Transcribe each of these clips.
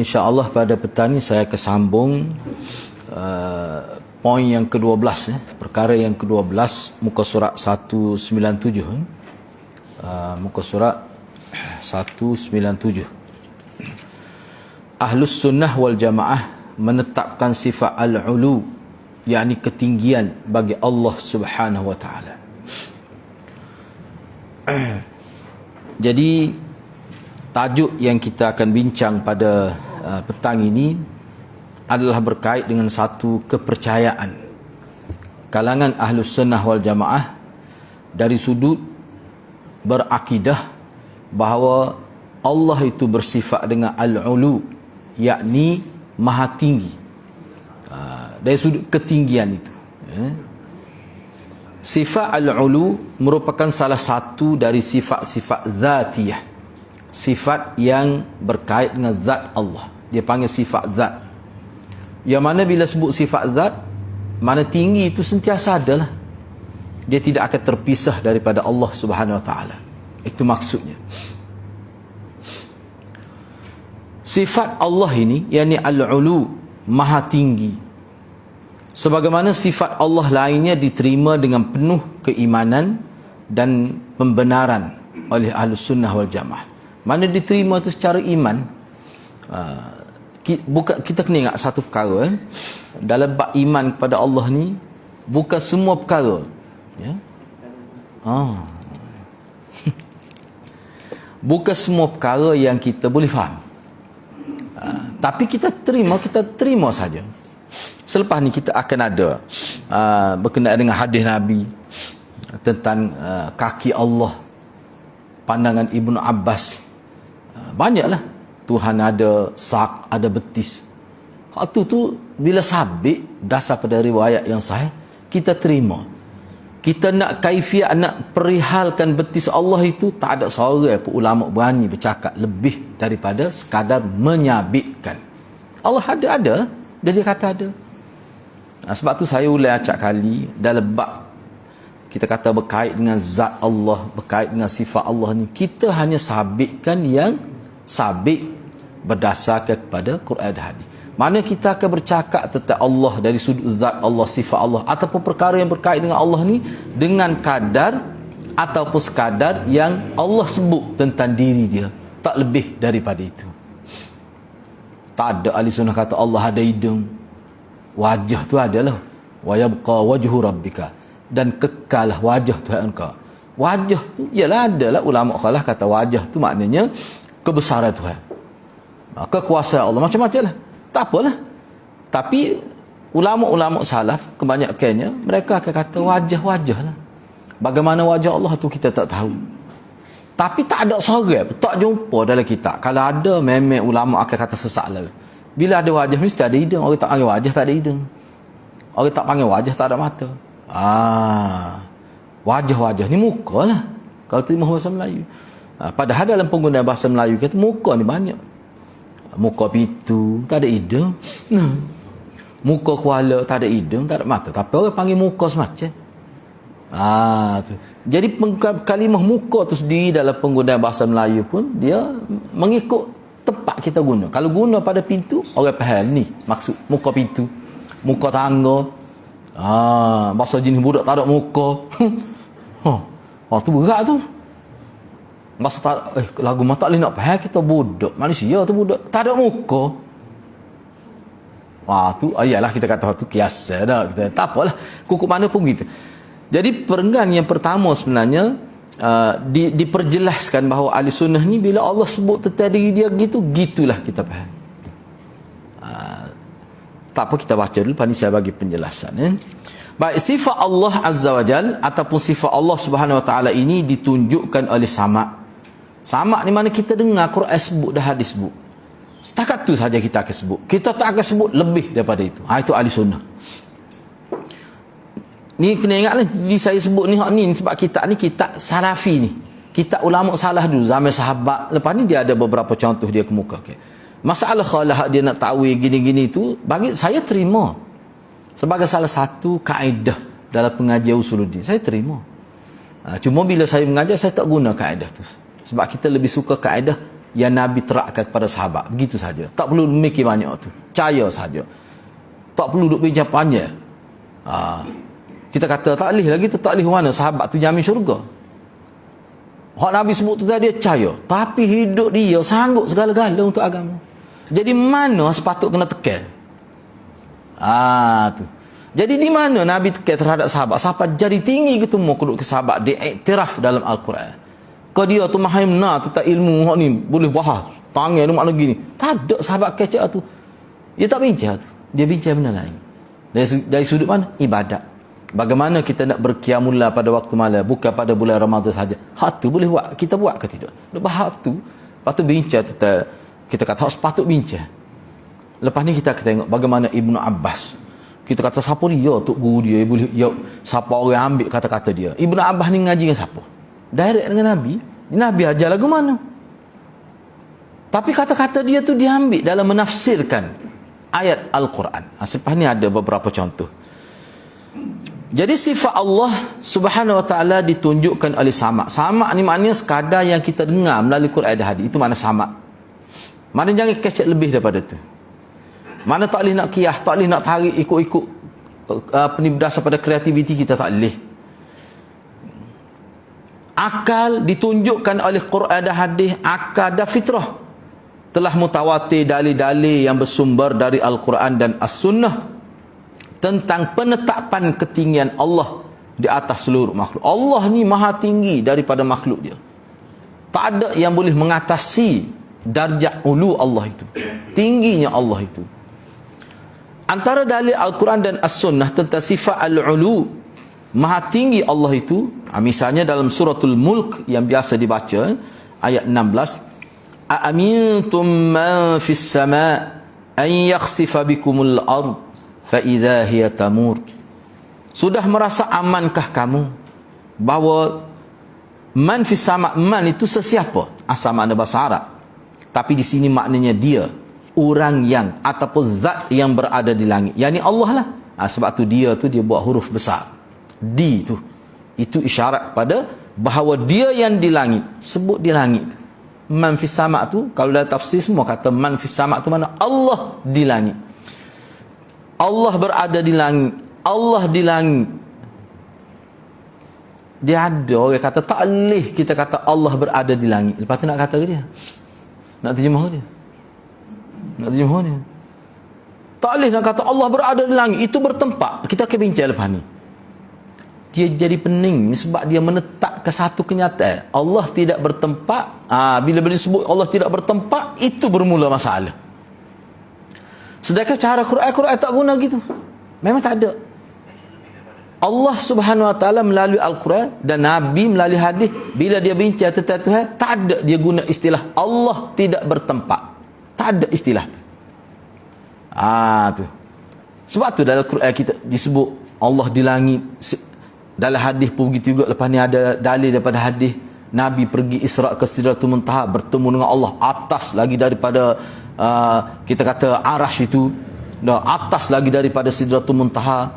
InsyaAllah pada petang ni saya kesambung poin yang ke-12, perkara yang ke-12, muka surat 197, muka surat 197. Ahlus sunnah wal jamaah menetapkan sifat al-ulu, yakni ketinggian bagi Allah Subhanahu wa taala. Jadi tajuk yang kita akan bincang pada petang ini adalah berkait dengan satu kepercayaan kalangan Ahlus Sunnah wal Jamaah dari sudut berakidah bahawa Allah itu bersifat dengan al-ulu, yakni maha tinggi. Dari sudut ketinggian itu, sifat al-ulu merupakan salah satu dari sifat-sifat zatiyah, sifat yang berkait dengan zat Allah. Dia panggil sifat zat, yang mana bila sebut sifat zat, mana tinggi itu sentiasa adalah, dia tidak akan terpisah daripada Allah Subhanahu wa taala. Itu maksudnya. Sifat Allah ini, yakni al-ulu, maha tinggi, sebagaimana sifat Allah lainnya diterima dengan penuh keimanan dan pembenaran oleh Ahlus Sunnah wal Jamaah. Mana diterima itu secara iman. Kita kena ingat satu perkara, dalam bab iman kepada Allah ni bukan semua perkara, ya? Bukan semua perkara yang kita boleh faham, tapi kita terima saja. Selepas ni kita akan ada berkenaan dengan hadis Nabi tentang kaki Allah, pandangan Ibnu Abbas. Banyaklah, Tuhan ada sak, ada betis. Hak tu bila sabit dasar pada riwayat yang sahih, kita terima. Kita nak kaifiat, nak perihalkan betis Allah itu, tak ada seorang pun ulama berani bercakap lebih daripada sekadar menyabitkan. Allah ada, dia kata ada. Sebab tu saya ulang acak kali, dalam bab kita kata berkait dengan zat Allah, berkait dengan sifat Allah ni, kita hanya sabitkan yang sabit berdasarkan kepada Quran dan hadis. Mana kita akan bercakap tentang Allah dari sudut zat Allah, sifat Allah, ataupun perkara yang berkait dengan Allah ni dengan kadar ataupun sekadar yang Allah sebut tentang diri dia, tak lebih daripada itu. Tak ada ahli sunnah kata Allah ada hidung. Wajah tu adalah wa yabqa wajhu rabbika, dan kekalah wajah Tuhan kau. Wajah tu ialah, adalah ulama khalah kata wajah tu maknanya kebesaran Tuhan, kekuasaan Allah, macam-macam lah, tak apalah. Tapi ulama-ulama salaf kebanyakannya mereka akan kata wajah-wajah lah. Bagaimana wajah Allah tu kita tak tahu, tapi tak ada seorang tak jumpa dalam kitab. Kalau ada, memang ulama akan kata sesak lah. Bila ada wajah mesti ada hidung. Orang tak panggil wajah tak ada hidung. Orang tak panggil wajah tak ada mata. Wajah-wajah ni muka lah kalau terima bahasa Melayu. Padahal dalam penggunaan bahasa Melayu kata muka ni banyak. Muka pitu tak ada hidung, muka kuala tak ada hidung, tak ada mata, tapi orang panggil muka semacam tu. Jadi kalimah muka tu sendiri dalam penggunaan bahasa Melayu pun dia mengikut tempat kita guna. Kalau guna pada pintu, orang faham ni maksud muka pintu, muka tangga. Bahasa jenis budak tak ada muka. Tu berat tu. Bahasa tak, lagu mata boleh nak faham kita budak manusia tu, budak tak ada muka. Tu ayalah kita kata tu kiasa dah, kita tak apalah, kuku mana pun gitu. Jadi perenggan yang pertama sebenarnya diperjelaskan bahawa ahli sunnah ni bila Allah sebut tentang diri dia gitulah kita faham. Tak apa, kita baca dulu, lepas ni saya bagi penjelasan. Baik, sifat Allah Azza wa Jal ataupun sifat Allah Subhanahu wa taala ini ditunjukkan oleh sama'. Sama' ni mana kita dengar Quran sebut dah, hadis sebut. Setakat tu saja kita akan sebut. Kita tak akan sebut lebih daripada itu. Itu ahli sunnah. Ni kena ingatlah, saya sebut ni sebab kitab ni kitab salafi ni. Kitab ulama salah dulu zaman sahabat. Lepas ni dia ada beberapa contoh dia kemukakan. Masalah khalah dia nak takwil gini-gini tu, bagi saya terima sebagai salah satu kaedah dalam pengajian usuluddin. Saya terima. Cuma bila saya mengajar, saya tak guna kaedah tu. Sebab kita lebih suka kaedah yang Nabi terangkan kepada sahabat. Begitu saja. Tak perlu mikir banyak tu. Percaya saja. Tak perlu duk bincang panjang. Kita kata taklih lagi tu, taklih mana sahabat tu jamin syurga. Hak Nabi sebut tu tadi dia percaya, tapi hidup dia sanggup segala-gala untuk agama. Jadi mana sepatut kena tekan? Tu. Jadi di mana Nabi tekan terhadap sahabat? Sahabat jadi tinggi ketemu keduk ke sahabat, dia iktiraf dalam Al-Quran. Kau dia tu mahimna tentang ilmu hak ni boleh bahas. Tangan dia makna gini. Tak ada sahabat kecak tu. Dia tak bincang tu. Dia bincang benda lain. Dari sudut mana? Ibadat. Bagaimana kita nak berqiyamullah pada waktu malam, bukan pada bulan Ramadan saja. Hak tu boleh buat, kita buat ke tidak? Lepas hak tu, lepas tu bincang kita kata hak sepatut bincang. Lepas ni kita tengok bagaimana Ibnu Abbas. Kita kata siapa dia, tok guru dia, boleh siapa orang ambil kata-kata dia. Ibnu Abbas ni ngaji dengan siapa? Direct dengan Nabi. Nabi ajar lagu mana? Tapi kata-kata dia tu diambil dalam menafsirkan ayat Al-Quran. Selepas ni ada beberapa contoh. Jadi sifat Allah Subhanahu Wa Taala ditunjukkan oleh sama'. Sama' ni maknanya sekadar yang kita dengar melalui Quran dan hadis. Itu makna sama'. Mana jangan kecek lebih daripada tu. Mana tak boleh nak kiyah, tak boleh nak tarik ikut-ikut ni berdasar pada kreativiti kita, tak boleh. Akal ditunjukkan oleh Quran dan hadis, akal dan fitrah. Telah mutawatir dalil-dalil yang bersumber dari Al-Quran dan As-Sunnah tentang penetapan ketinggian Allah di atas seluruh makhluk. Allah ni maha tinggi daripada makhluk dia. Tak ada yang boleh mengatasi darjat ulu Allah itu. Tingginya Allah itu. Antara dalil Al-Quran dan As-Sunnah tentang sifat Al-Ulu, maha tinggi Allah itu, misalnya dalam suratul Mulk yang biasa dibaca, ayat 16, A'amintum man fis sama' an yakhsifa bikumul ard fa idza hiya tamur. Sudah merasa amankah kamu bahawa man fis sama', man itu sesiapa, asal makna bahasa Arab, tapi di sini maknanya dia, orang yang ataupun zat yang berada di langit, yakni Allah lah. Sebab tu dia buat huruf besar di tu, itu isyarat pada bahawa dia yang di langit, sebut di langit. Man fis sama' tu, kalau dalam tafsir semua kata man fis sama' tu mana Allah di langit. Allah berada di langit, Allah di langit. Dia ada orang kata tak boleh kita kata Allah berada di langit. Lepas tu nak kata ke dia? Nak terjemah dia? Nak terjemah dia? Tak boleh nak kata Allah berada di langit, itu bertempat. Kita akan bincang lepas ni. Dia jadi pening sebab dia menetapkan satu kenyataan. Allah tidak bertempat. Bila disebut Allah tidak bertempat, itu bermula masalah. Sedangkan cara Quran tak guna gitu. Memang tak ada. Allah Subhanahu Wa Taala melalui Al-Quran dan Nabi melalui hadis, bila dia bincang tentang Tuhan, tak ada dia guna istilah Allah tidak bertempat. Tak ada istilah tu. Tu. Sebab tu dalam Quran kita disebut Allah di langit. Dalam hadis pun begitu juga. Lepas ni ada dalil daripada hadis, Nabi pergi Isra' ke Sidratul Muntaha, bertemu dengan Allah atas lagi daripada kita kata Arash itu, atas lagi daripada Sidratul Muntaha.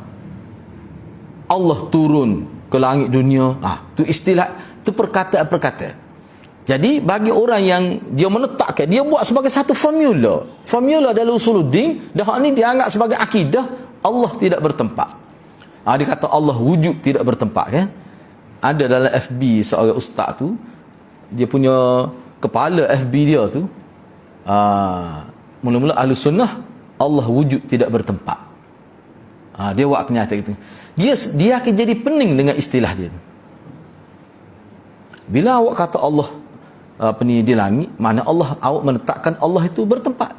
Allah turun ke langit dunia. Tu istilah, tu perkataan-perkataan. Jadi bagi orang yang dia menetapkan, dia buat sebagai satu formula dalam usuluddin, dah hak ni dianggap sebagai akidah, Allah tidak bertempat. Dia kata Allah wujud tidak bertempat, kan? Ada dalam FB seorang ustaz tu, dia punya kepala FB dia tu, mula-mula ahli sunnah, Allah wujud tidak bertempat. Dia buat kenyataan gitu. Dia akan jadi pening dengan istilah dia tu. Bila awak kata Allah di langit, mana Allah, awak menetapkan Allah itu bertempat.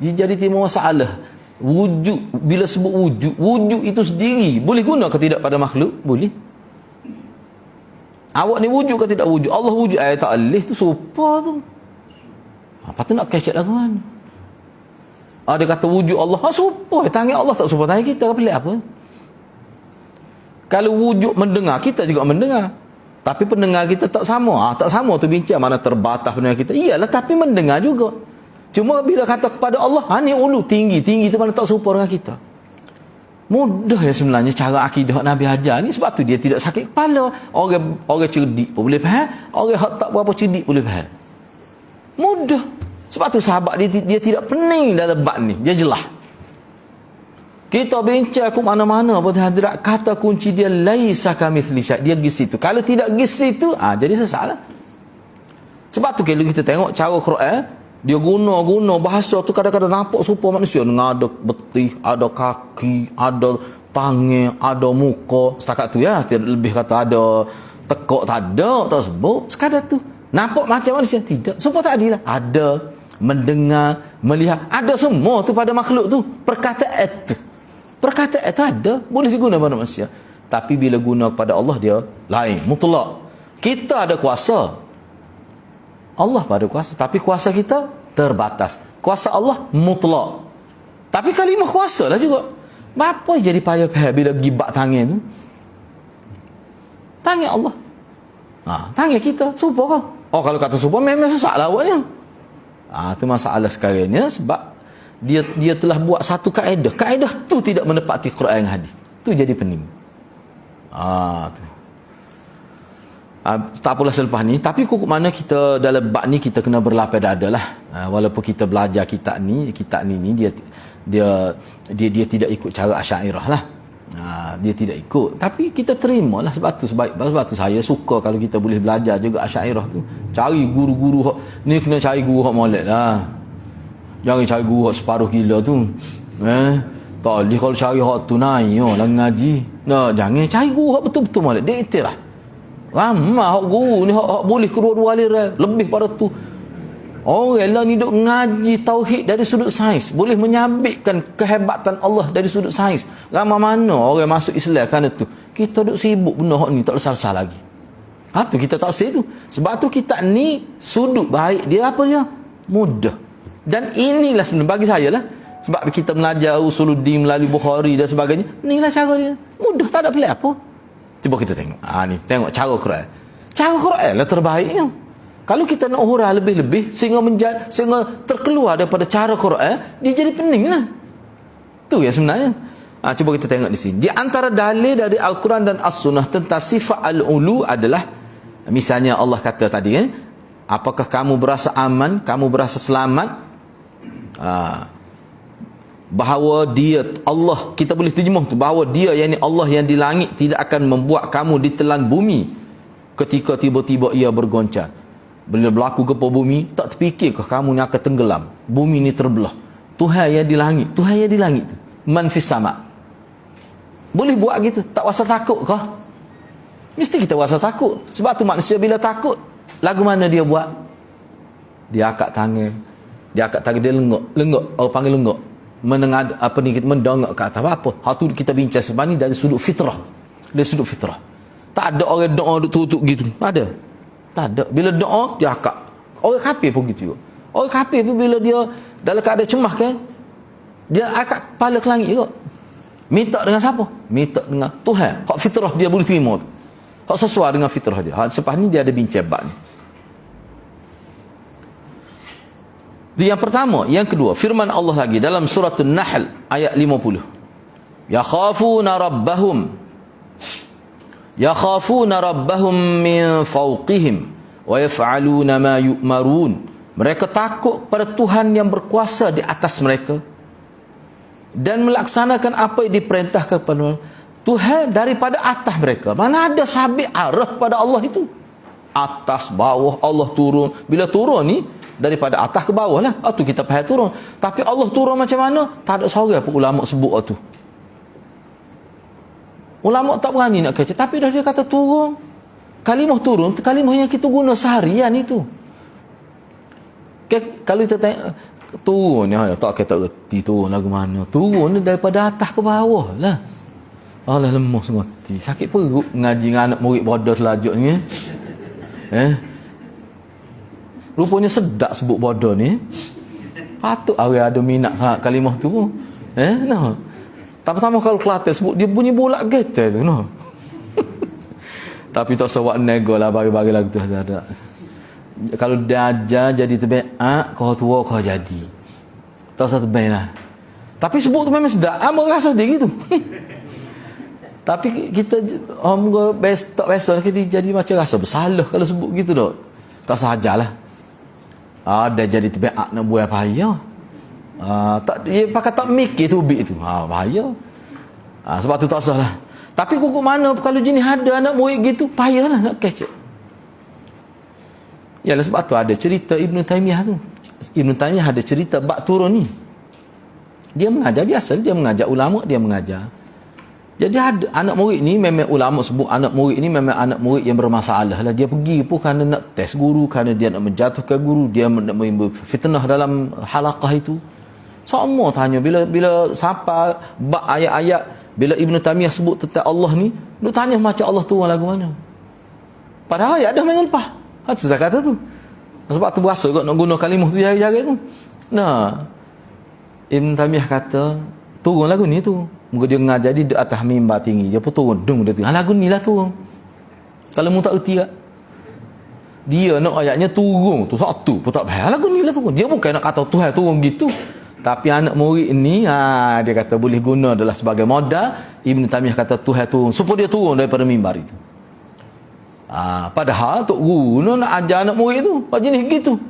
Dia jadi timbul masalah. Wujud, bila sebut wujud itu sendiri boleh guna ke tidak pada makhluk? Boleh. Awak ni wujud ke tidak wujud? Allah wujud, tak boleh tu sopa tu. Apa tu nak kecek lagu mana? Dia kata wujud Allah, sopa tangan Allah tak sopa tangan kita, pelik apa? Kalau wujud mendengar, kita juga mendengar, tapi pendengar kita tak sama. Tak sama tu bincang, mana terbatas pendengar kita. Iyalah, tapi mendengar juga. Cuma bila kata kepada Allah, ni ulu tinggi tu mana tak serupa dengan kita. Mudah ya sebenarnya cara akidah Nabi ajar ni, sebab tu dia tidak sakit kepala. Orang cerdik pun boleh faham, orang hak tak berapa cerdik boleh faham. Mudah. Sebab tu sahabat dia tidak pening dalam bab ni, dia jelas. Kita bincang ke mana-mana pun hadirat, kata kunci dia laisa kamitsli syai', dia pergi situ. Kalau tidak pergi situ, jadi sesatlah. Sebab tu kalau kita tengok cara Quran, dia guna bahasa tu kadang-kadang nampak serupa manusia. Ada betih, ada kaki, ada tangan, ada muka. Setakat tu ya, tidak lebih kata ada tekuk, tak ada, tak sebut. Sekadar tu. Nampak macam manusia? Tidak. Semua tak adil lah. Ada, mendengar, melihat. Ada semua tu pada makhluk tu. Perkataan tu ada. Boleh digunakan pada manusia. Tapi bila guna kepada Allah, dia lain. Mutlak. Kita ada kuasa. Allah pada kuasa, tapi kuasa kita terbatas. Kuasa Allah mutlak. Tapi kalimah kuasa lah juga. Apa jadi payah bila gibak tangan tu? Tangan Allah. Tangan kita, serupa kau. Kalau kata serupa, memang sesat lah awaknya. Itu masalah sekarang ni, sebab dia telah buat satu kaedah. Kaedah tu tidak menepati Quran dan hadis. Tu jadi pening. Tu. Tak apalah selepas ni, tapi mana kita dalam bab ni kita kena berlapis dada lah. Walaupun kita belajar kitab ni dia tidak ikut cara Asy'ariyah lah. Dia tidak ikut, tapi kita terimalah. Sebab tu saya suka kalau kita boleh belajar juga Asy'ariyah tu. Cari guru-guru ni, kena cari guru hak molek lah. Jangan cari guru hak separuh gila tu. Tak boleh kalau cari hak tu naik lah ngaji. Jangan cari guru hak betul-betul molek, dia iktiraf. Ramah hak guru ni hak boleh kedua-dua aliran, lebih pada tu. Orang lah ni duk ngaji tauhid dari sudut sains, boleh menyabitkan kehebatan Allah dari sudut sains. Ramai mana orang masuk Islam kerana tu. Kita duk sibuk benda hak ni tak selesai lagi. Tu kita tak say tu. Sebab tu kita ni sudut baik dia apa dia? Mudah. Dan inilah sebenarnya bagi saya lah, sebab kita belajar usuluddin melalui Bukhari dan sebagainya, inilah cara dia. Mudah, tak ada pelik apa. Cuba kita tengok. Ni tengok cara Quran. Cara Quran lah terbaiknya. Kalau kita nak hurah lebih-lebih sehingga terkeluar daripada cara Quran, dia jadi pening lah. Tu ya sebenarnya. Cuba kita tengok di sini. Di antara dalil dari Al-Quran dan As-Sunnah tentang sifat al-ulu adalah, misalnya Allah kata tadi, apakah kamu berasa aman, kamu berasa selamat, bahawa dia Allah, kita boleh terjemah tu, bahawa dia yakni Allah yang di langit tidak akan membuat kamu ditelan bumi ketika tiba-tiba ia bergoncang. Bila berlaku gempa bumi, tak terfikirkah kamu ni akan tenggelam, bumi ni terbelah? Tuhan yang di langit tu, man fis sama, boleh buat gitu. Tak rasa takut kah? Mesti kita rasa takut. Sebab tu manusia bila takut, lagu mana dia buat? Dia angkat tangan, dia lenggak, orang panggil lenggak, mendengar mendongak ke atas. Apa? Hal tu kita bincang sebenarnya dari sudut fitrah. Tak ada orang doa tutup gitu. Ada? Tak ada. Bila doa dia akak. Orang kafir pun gitu juga. Orang kafir pun bila dia dalam keadaan cemas kan, dia akak kepala ke langit juga. Minta dengan siapa? Minta dengan Tuhan. Hak fitrah dia boleh terima tu. Hak sesuai dengan fitrah dia. Selepas ni dia ada bincang bab ni. Itu yang pertama. Yang kedua, firman Allah lagi dalam surah An-Nahl ayat 50. Yakhafuna rabbahum min fawqihim wa yaf'aluna ma yu'marun. Mereka takut pada Tuhan yang berkuasa di atas mereka dan melaksanakan apa yang diperintahkan kepada Tuhan daripada atas mereka. Mana ada sabit arah pada Allah itu? Atas bawah Allah turun. Bila turun ni daripada atas ke bawah lah. Tu kita faham turun. Tapi Allah turun macam mana? Tak ada seorang pun ulama sebut tu. Ulama tak berani nak kata. Tapi dah dia kata turun. Kalimah turun, kalimah yang kita guna seharian itu. Kalau kita tengok turun, tak kata reti turun lagu mana. Turun daripada atas ke bawah lah. Allah lemus ngerti. Sakit perut ngaji dengan anak murid bodoh selajuk ni. Rupanya sedap sebut bodoh ni. Patut orang ada minat sangat kalimah tu pun. No. Pertama kalau Kelantan sebut dia bunyi bolak getar tu, no. Tapi tak sewak nego lah bagi-bagi lagu tu ada. Kalau dia ajar jadi terbaik, kau tua kau jadi. Tak usah terbaik lah. Tapi sebut tu memang sedap. Hamba rasa dia gitu. Tapi kita tak biasa kita jadi macam rasa bersalah kalau sebut gitu dah. Tak sahajalah. Ada jadi terbiak nak buat bahaya. Tak dia pakai tak mikir tu bik tu. Bahaya. Sebab tu tak salah. Tapi kukuk mana kalau jenis ada anak murid gitu, payahlah nak catch. Yalah sebab tu ada cerita Ibn Taymiyah tu. Ibn Taymiyah ada cerita bab turun ni. Dia mengajar biasa, dia mengajar ulama, dia mengajar. Jadi ada anak murid ni memang ulama sebut anak murid ni memang anak murid yang bermasalah lah. Dia pergi pun kerana nak test guru, kerana dia nak menjatuhkan guru, dia nak fitnah dalam halaqah itu. Semua tanya bila sampai bab ayat-ayat, bila Ibn Taymiyah sebut tentang Allah ni, dia tanya macam Allah turun lagu mana. Padahal ayat dah main lepas. Tu saya kata tu. Sebab tu berasa kot nak guna kalimah tu jari-jari tu. Nah, Ibn Taymiyah kata turun lagu ni tu. Muka dia ngajar di atas mimbar tinggi. Dia pun turun. Dung dia tu. Lagu ni lah turun. Kalau mu tak erti tak? Dia nak ayatnya turun. Tu satu pun tak faham. Lagu ni lah turun. Dia bukan nak kata Tuhan turun gitu. Tapi anak murid ni, dia kata boleh guna adalah sebagai modal. Ibn Taymiyah kata Tuhan turun. Supaya dia turun daripada mimbar itu. Padahal Tok Guru nak ajar anak murid tu. Apa jenis gitu.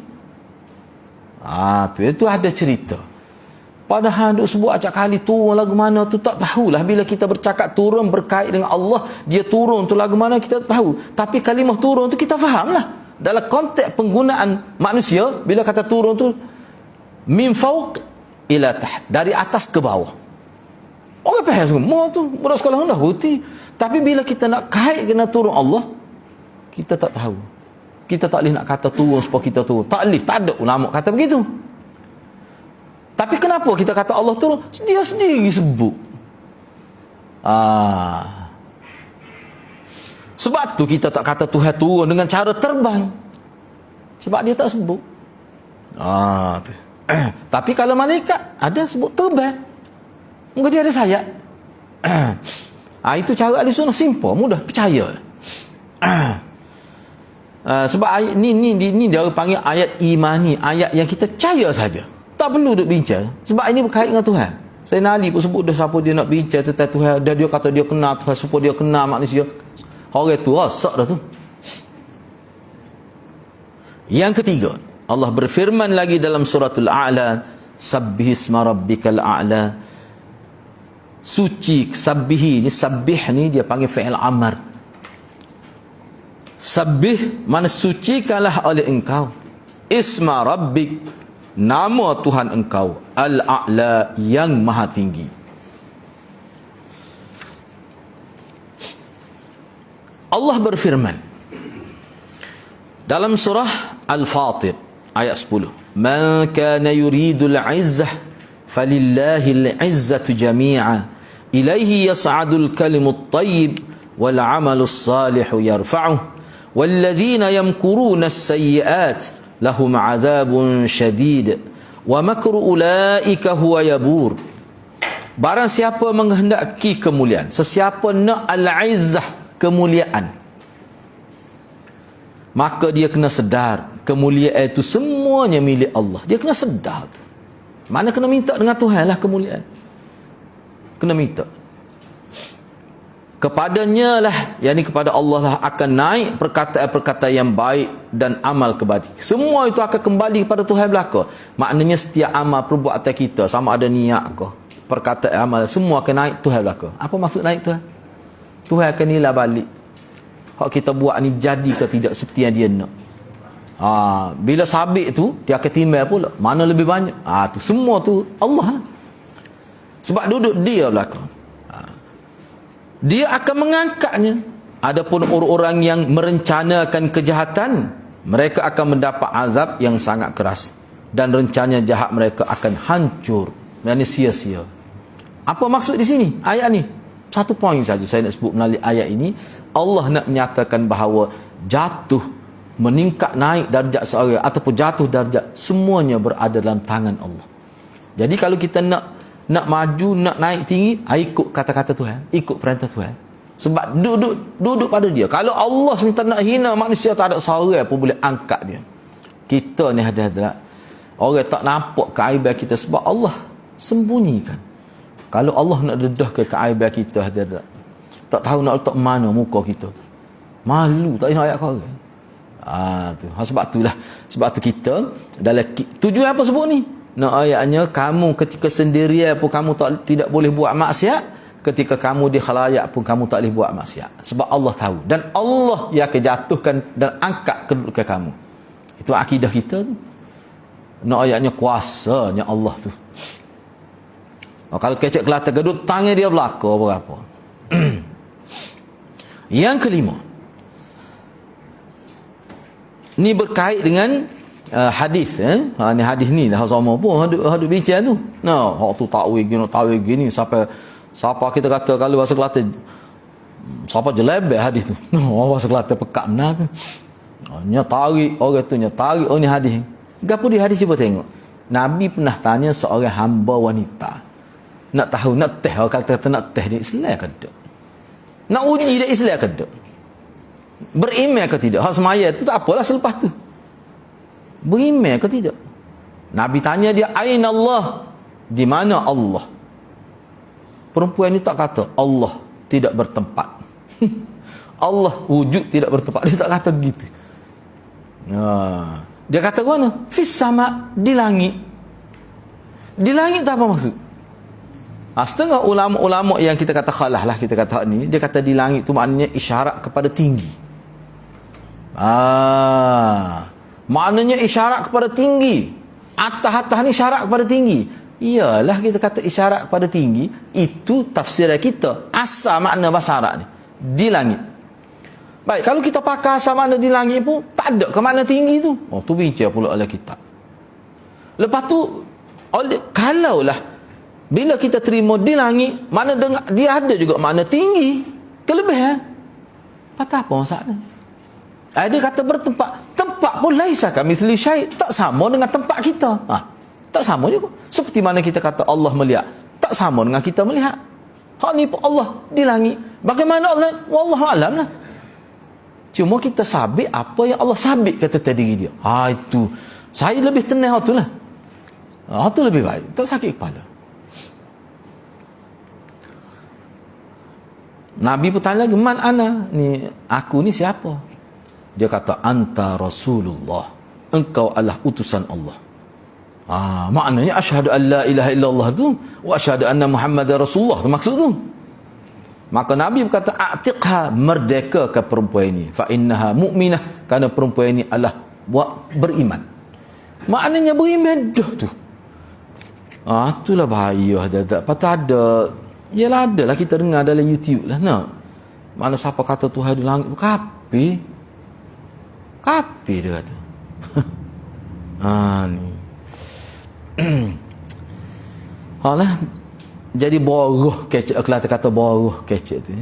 Itu ada cerita. Padahal duk sebut acak kali turun lagu mana tu tak tahulah. Bila kita bercakap turun berkait dengan Allah, dia turun tu lagu mana kita tak tahu. Tapi kalimah turun tu kita faham lah. Dalam konteks penggunaan manusia, bila kata turun tu min fauq ila taht, dari atas ke bawah. Orang faham semua tu. Budak sekolah dah berhenti. Tapi bila kita nak kait dengan turun Allah, kita tak tahu. Kita tak boleh nak kata turun supaya kita turun. Tak boleh. Tak ada ulama kata begitu. Tapi kenapa kita kata Allah turun? Dia sendiri sebut. Sebab tu kita tak kata Tuhan turun dengan cara terbang. Sebab dia tak sebut. Tapi kalau malaikat ada sebut terbang. Mungkin dia ada sayap. Itu cara ahli sunnah simple, mudah percaya. Sebab ayat ni dia panggil ayat imani, ayat yang kita percaya saja. Tak perlu duk bincang. Sebab ini berkait dengan Tuhan. Sayyidina Ali pun sebut dah siapa dia nak bincang tentang Tuhan. Dia kata dia kenal Tuhan supaya dia kenal manusia. Orang tu rosak dah tu. Yang ketiga, Allah berfirman lagi dalam suratul A'la, Sabbihisma rabbikal a'la. Suci, sabbihi ni, sabbih ni dia panggil fi'il amar. Sabbih mana sucikanlah oleh engkau. Isma rabbik, nama Tuhan engkau, Al-A'la, yang maha tinggi. Allah berfirman dalam surah Al-Fatir ayat 10, Man kana yuridul izzah falillahil izzatu jami'a ilaihi yas'adul kalimut tayyib wal 'amalus salihu yarfa'uh walladzina yamkuruna as-sayyi'at lahum 'adzabun syadid wa makru ulaika huwa yabur. Barang siapa menghendaki kemuliaan, sesiapa nak al-izzah, kemuliaan, maka dia kena sedar kemuliaan itu semuanya milik Allah. Dia kena sedar tu. Mana kena minta dengan Tuhan lah kemuliaan. Kena minta kepadanya lah, yakni kepada Allah lah akan naik perkataan-perkataan yang baik dan amal kebajikan. Semua itu akan kembali kepada Tuhan belaka. Maknanya setiap amal perbuatan kita, sama ada niat ke, perkataan amal, semua akan naik Tuhan belaka. Apa maksud naik Tuhan? Tuhan akan nilai balik hak kita buat ni jadi ke tidak seperti yang dia nak. Bila sabit tu dia akan timbal pula mana lebih banyak. Tu semua tu Allah lah. Sebab duduk dia belaka. Dia akan mengangkatnya. Adapun orang-orang yang merencanakan kejahatan, mereka akan mendapat azab yang sangat keras dan rencana jahat mereka akan hancur dan sia-sia. Apa maksud di sini ayat ni? Satu poin saja saya nak sebut melalui ayat ini. Allah nak menyatakan bahawa jatuh, meningkat, naik darjat seorang ataupun jatuh darjat, semuanya berada dalam tangan Allah. Jadi kalau kita nak maju, nak naik tinggi, ikut kata-kata Tuhan, ikut perintah Tuhan. Sebab duduk pada dia. Kalau Allah seminta nak hina manusia, tak ada seorang pun boleh angkat dia. Kita ni hadirat, orang tak nampak keaiban kita sebab Allah Sembunyikan. Kalau Allah nak dedah ke keaiban kita, tak tahu nak letak mana muka kita, malu tak nak ayat kau. Tu. Sebab tu kita dalam tujuan apa sebut ni? Nak ayatnya kamu ketika sendirian pun kamu tidak boleh buat maksiat, ketika kamu di khalayak pun kamu tak boleh buat maksiat. Sebab Allah tahu dan Allah yang akan jatuhkan dan angkat kedudukan kamu. Itu akidah kita tu. Nak ayatnya kuasanya Allah tu. Kalau kecek Kelantan gedut, tangan dia belakang berapa. Yang kelima, ni berkait dengan hadis. Ni hadis ni dah sama pun hadis bincang tu. Nah, hak tu takwil gini sampai siapa kita kata kalau bahasa Kelantan siapa jelebek hadis tu. Nah, bahasa Kelantan pekak benar tu. Nya tarik orang tu nya tarik ni hadis. Gapo di hadis cuba tengok. Nabi pernah tanya seorang hamba wanita. Nak tahu, nak teh, kalau kata nak teh dia Islam ke tak? Nak uji dia Islam ke tak? Beriman ke tidak? Hak semaya tu tak apalah selepas tu. Beriman ke tidak? Nabi tanya dia, aina Allah? Di mana Allah? Perempuan ni tak kata Allah tidak bertempat. Allah wujud tidak bertempat. Dia tak kata gitu. Dia kata mana? Fis sama, di langit. Di langit tak apa maksud? Setengah ulama-ulama yang kita kata khalah lah, kita kata ni, dia kata di langit tu maknanya isyarat kepada tinggi. Maknanya isyarat kepada tinggi. Atas-atas ni isyarat kepada tinggi. Iyalah kita kata isyarat kepada tinggi, itu tafsiran kita. Asal makna bahasa Arab ni di langit. Baik, kalau kita pakai asal makna di langit pun tak ada ke makna tinggi tu. Tu bincang pula oleh kitab. Lepas tu kalaulah bila kita terima di langit, mana dengar dia ada juga makna tinggi, kelebihan. Patah apa maksudnya? Dia kata bertempat. Tempat pun laisa kamitsli syai', tak sama dengan tempat kita. Tak sama juga. Seperti mana kita kata Allah melihat, tak sama dengan kita melihat. Hak ni pun Allah di langit. Bagaimana Allah? Wallahu alam lah. Cuma kita sabit apa yang Allah sabit kata diri dia. Itu. Saya lebih tenang tu lah. Tu lebih baik. Tak sakit kepala. Nabi pun tanya lagi, man ana? Ni aku ni siapa? Dia kata, anta Rasulullah. Engkau adalah utusan Allah. Maknanya asyhadu an la ilaha illallah tu wa asyhadu anna Muhammadar Rasulullah tu maksud tu. Maka Nabi berkata, a'tiqha, merdeka ke perempuan ini, fa innaha mu'minah, kerana perempuan ini adalah beriman. Maknanya beriman dah tu. Itulah bahaya dah. Patut ada. Yalah adalah kita dengar dalam YouTube lah. Mana siapa kata Tuhan di langit, kapi dia kata. Ni. Alah, jadi boroh kecek. Kelantan kata boroh kecek tu.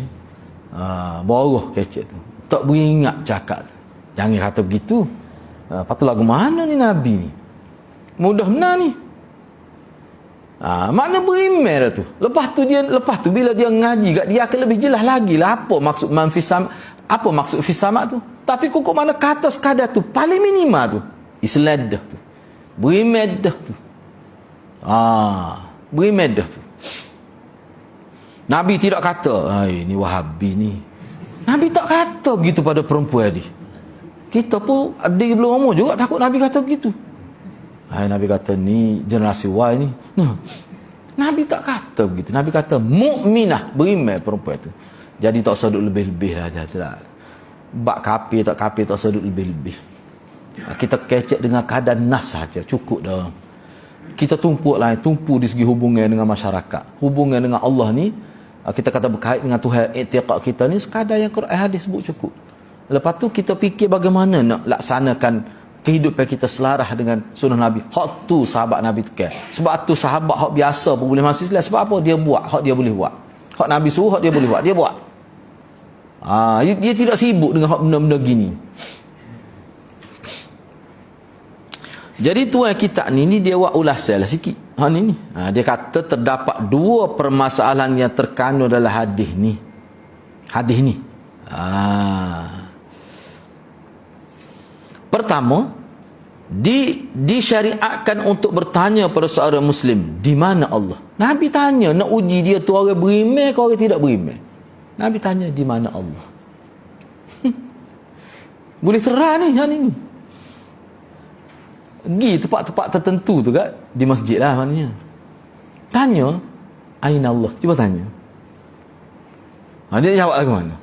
Boroh kecek tu. Tak beringat cakap tu. Jangan kata begitu. Patut lagu mana ni Nabi ni? Mudah benar ni. Makna beriman dah tu. Lepas tu bila dia ngaji, dia akan lebih jelas lagi lah apa maksud apa maksud fisama tu. Tapi kok mana kata sekadar tu paling minima tu. Islam dah tu. Beriman dah tu. Beriman dah tu. Nabi tidak kata, ni Wahabi ni. Nabi tak kata gitu pada perempuan ni. Kita pun ada belum umur juga takut Nabi kata begitu. Nabi kata ni generasi Y ni. Nabi tak kata begitu. Nabi kata mukminah, beriman perempuan tu. Jadi tak usah duduk lebih-lebih lah. Bak kafir tak usah duduk lebih-lebih. Kita kecek dengan keadaan nas saja, cukup dah. Kita tumpu di segi hubungan dengan masyarakat. Hubungan dengan Allah ni, kita kata berkait dengan Tuhan, i'tiqad kita ni sekadar yang Quran hadis sebut cukup. Lepas tu kita fikir bagaimana nak laksanakan kehidupan kita selarah dengan sunnah Nabi. Hak tu sahabat Nabi tekan. Sebab tu sahabat hak biasa pun boleh masuk Islam. Sebab apa? Dia buat hak dia boleh buat. Hak Nabi suruh hak dia boleh buat. Dia buat. Dia tidak sibuk dengan hak benda-benda gini. Jadi tuan kita ni dia buat ulasan lah sikit. Ni. Dia kata terdapat dua permasalahan yang terkandung dalam hadis ni. Hadis ni. Pertama, disyariatkan untuk bertanya pada seorang Muslim, di mana Allah? Nabi tanya, nak uji dia tu orang beriman ke orang tidak beriman. Nabi tanya, di mana Allah? Boleh terang ni hari ni. Pergi tempat-tempat tertentu tu kat, di masjid lah maknanya. Tanya, aina Allah? Cuba tanya. Dia jawab lagu mana?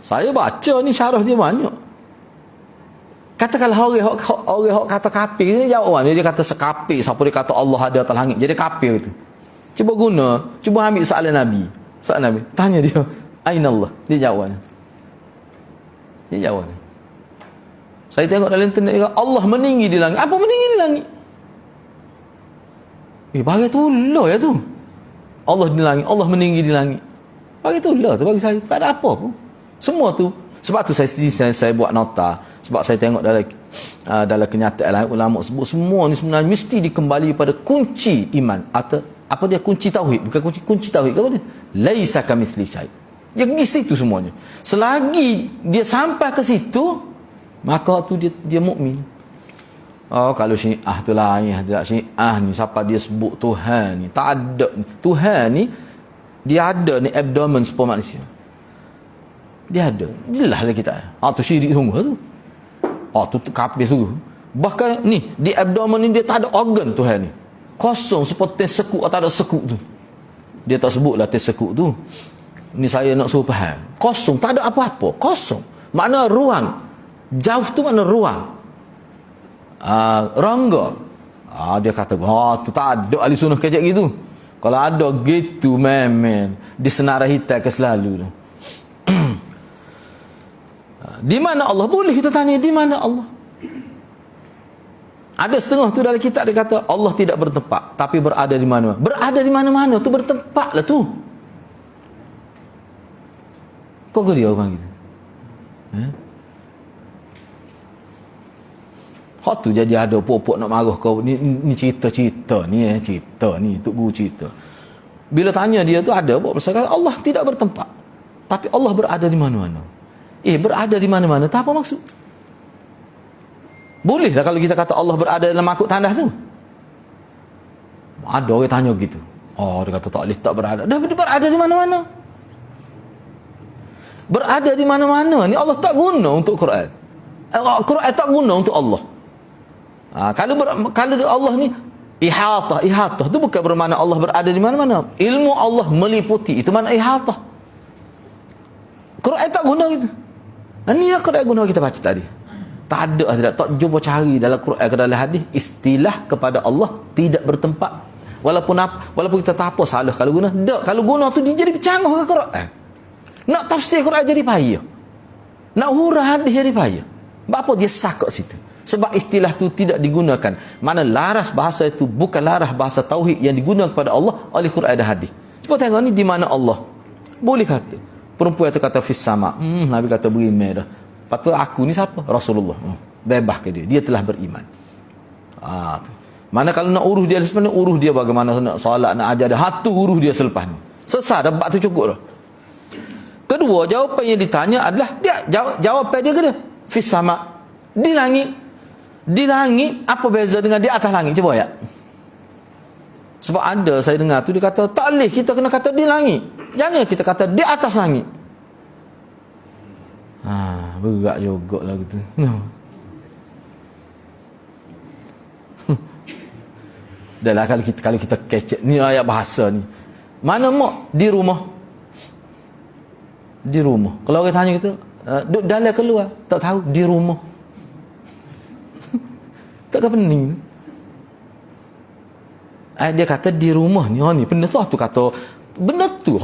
Saya baca ni syarah dia banyak. Katakanlah orang kata kafir, dia jawab mana? Dia kata sekafir, siapa dia kata Allah ada atas langit, jadi kafir itu. Cuba ambil soalan Nabi. Soalan Nabi, tanya dia, aina Allah? Dia jawab mana? Dia jawab. Saya tengok dalam internet, Allah meninggi di langit. Apa meninggi di langit? Bagi tu lah ya tu. Allah di langit, Allah meninggi di langit. Bagi tu lah tu bagi saya. Tak ada apa pun. Semua tu. Sebab tu saya buat nota. Sebab saya tengok dalam kenyataan ulama sebut semua ni sebenarnya mesti dikembali pada kunci iman. Atau apa dia? Kunci tauhid. Bukan kunci tauhid. Apa dia? Laisa kamitsli syai'. Dia pergi situ semuanya. Selagi dia sampai ke situ, maka tu dia mukmin. Oh, kalau Syiah tu lain, tidak Syiah ni siapa dia sebut Tuhan ni? Tak ada. Tuhan ni dia ada ni abdomen sepuluh manusia. Dia ada. Jelas lah kita. Tu syirik sungguh tu. Tu kafir sungguh. Bahkan ni di abdomen ni dia tak ada organ Tuhan ni. Kosong seperti sekuk atau tak ada sekuk tu. Dia tak sebutlah tes sekuk tu. Ni saya nak suruh faham. Kosong, tak ada apa-apa. Kosong. Makna ruang. Jauh tu makna ruang. Rangga. Dia kata, tu tak ada ahli sunnah kejap gitu. Kalau ada gitu, memang disenarai hitam ke selalu tu. Di mana Allah? Boleh kita tanya, di mana Allah? Ada setengah tu dalam kitab dia kata, Allah tidak bertempat, tapi berada di mana-mana. Berada di mana-mana tu bertempat lah tu. Kok dia orang gitu? Hak tu jadi ada pokok nak marah kau ni cerita-cerita ni cerita ni tok guru cerita. Bila tanya dia tu ada apa pasal Allah tidak bertempat. Tapi Allah berada di mana-mana. Berada di mana-mana tak apa maksud? Boleh lah kalau kita kata Allah berada dalam makhluk tandas tu. Ada orang tanya gitu. Dia kata tak boleh tak berada. Dah berada di mana-mana. Berada di mana-mana ni Allah tak guna untuk Quran. Quran tak guna untuk Allah. Kalau Allah ni ihatah tu bukan bermakna Allah berada di mana-mana. Ilmu Allah meliputi, itu makna ihatah. Quran tak guna gitu. Ini yang Quran guna kita baca tadi. Tak ada, tak jumpa cari dalam Quran ke dalam hadis istilah kepada Allah tidak bertempat. Walaupun kita tak apa salah kalau guna. Kalau guna tu dia jadi bercanggah ke Quran. Nak tafsir Quran jadi payah. Nak hurah hadis jadi payah. Apa dia sah kat situ? Sebab istilah tu tidak digunakan. Mana laras bahasa itu bukan laras bahasa tauhid yang digunakan kepada Allah oleh Quran dan hadis. Cuba tengok ni di mana Allah. Boleh kata. Perempuan itu kata fis sama. Nabi kata beriman dah. Lepas tu aku ni siapa? Rasulullah. Bebas ke dia. Dia telah beriman. Tu. Mana kalau nak urus dia selepas ni, urus dia bagaimana nak solat, nak ajar dia. Tu urus dia selepas ni. Sesat dah, bab tu cukup dah. Kedua, jawapan yang ditanya adalah dia jawapan dia ke dia? Fis sama. Di langit. Di langit apa beza dengan di atas langit? Cuba ya. Sebab ada saya dengar tu dia kata tak boleh kita kena kata di langit. Jangan kita kata di atas langit. Berat juga lah gitu. Dah lah kalau kita kecek ni ayat bahasa ni. Mana mak di rumah? Di rumah. Kalau orang tanya kita, duduk dalam keluar, tak tahu di rumah. Takkan pening. Dia kata di rumah ni, benda tu kata benda tu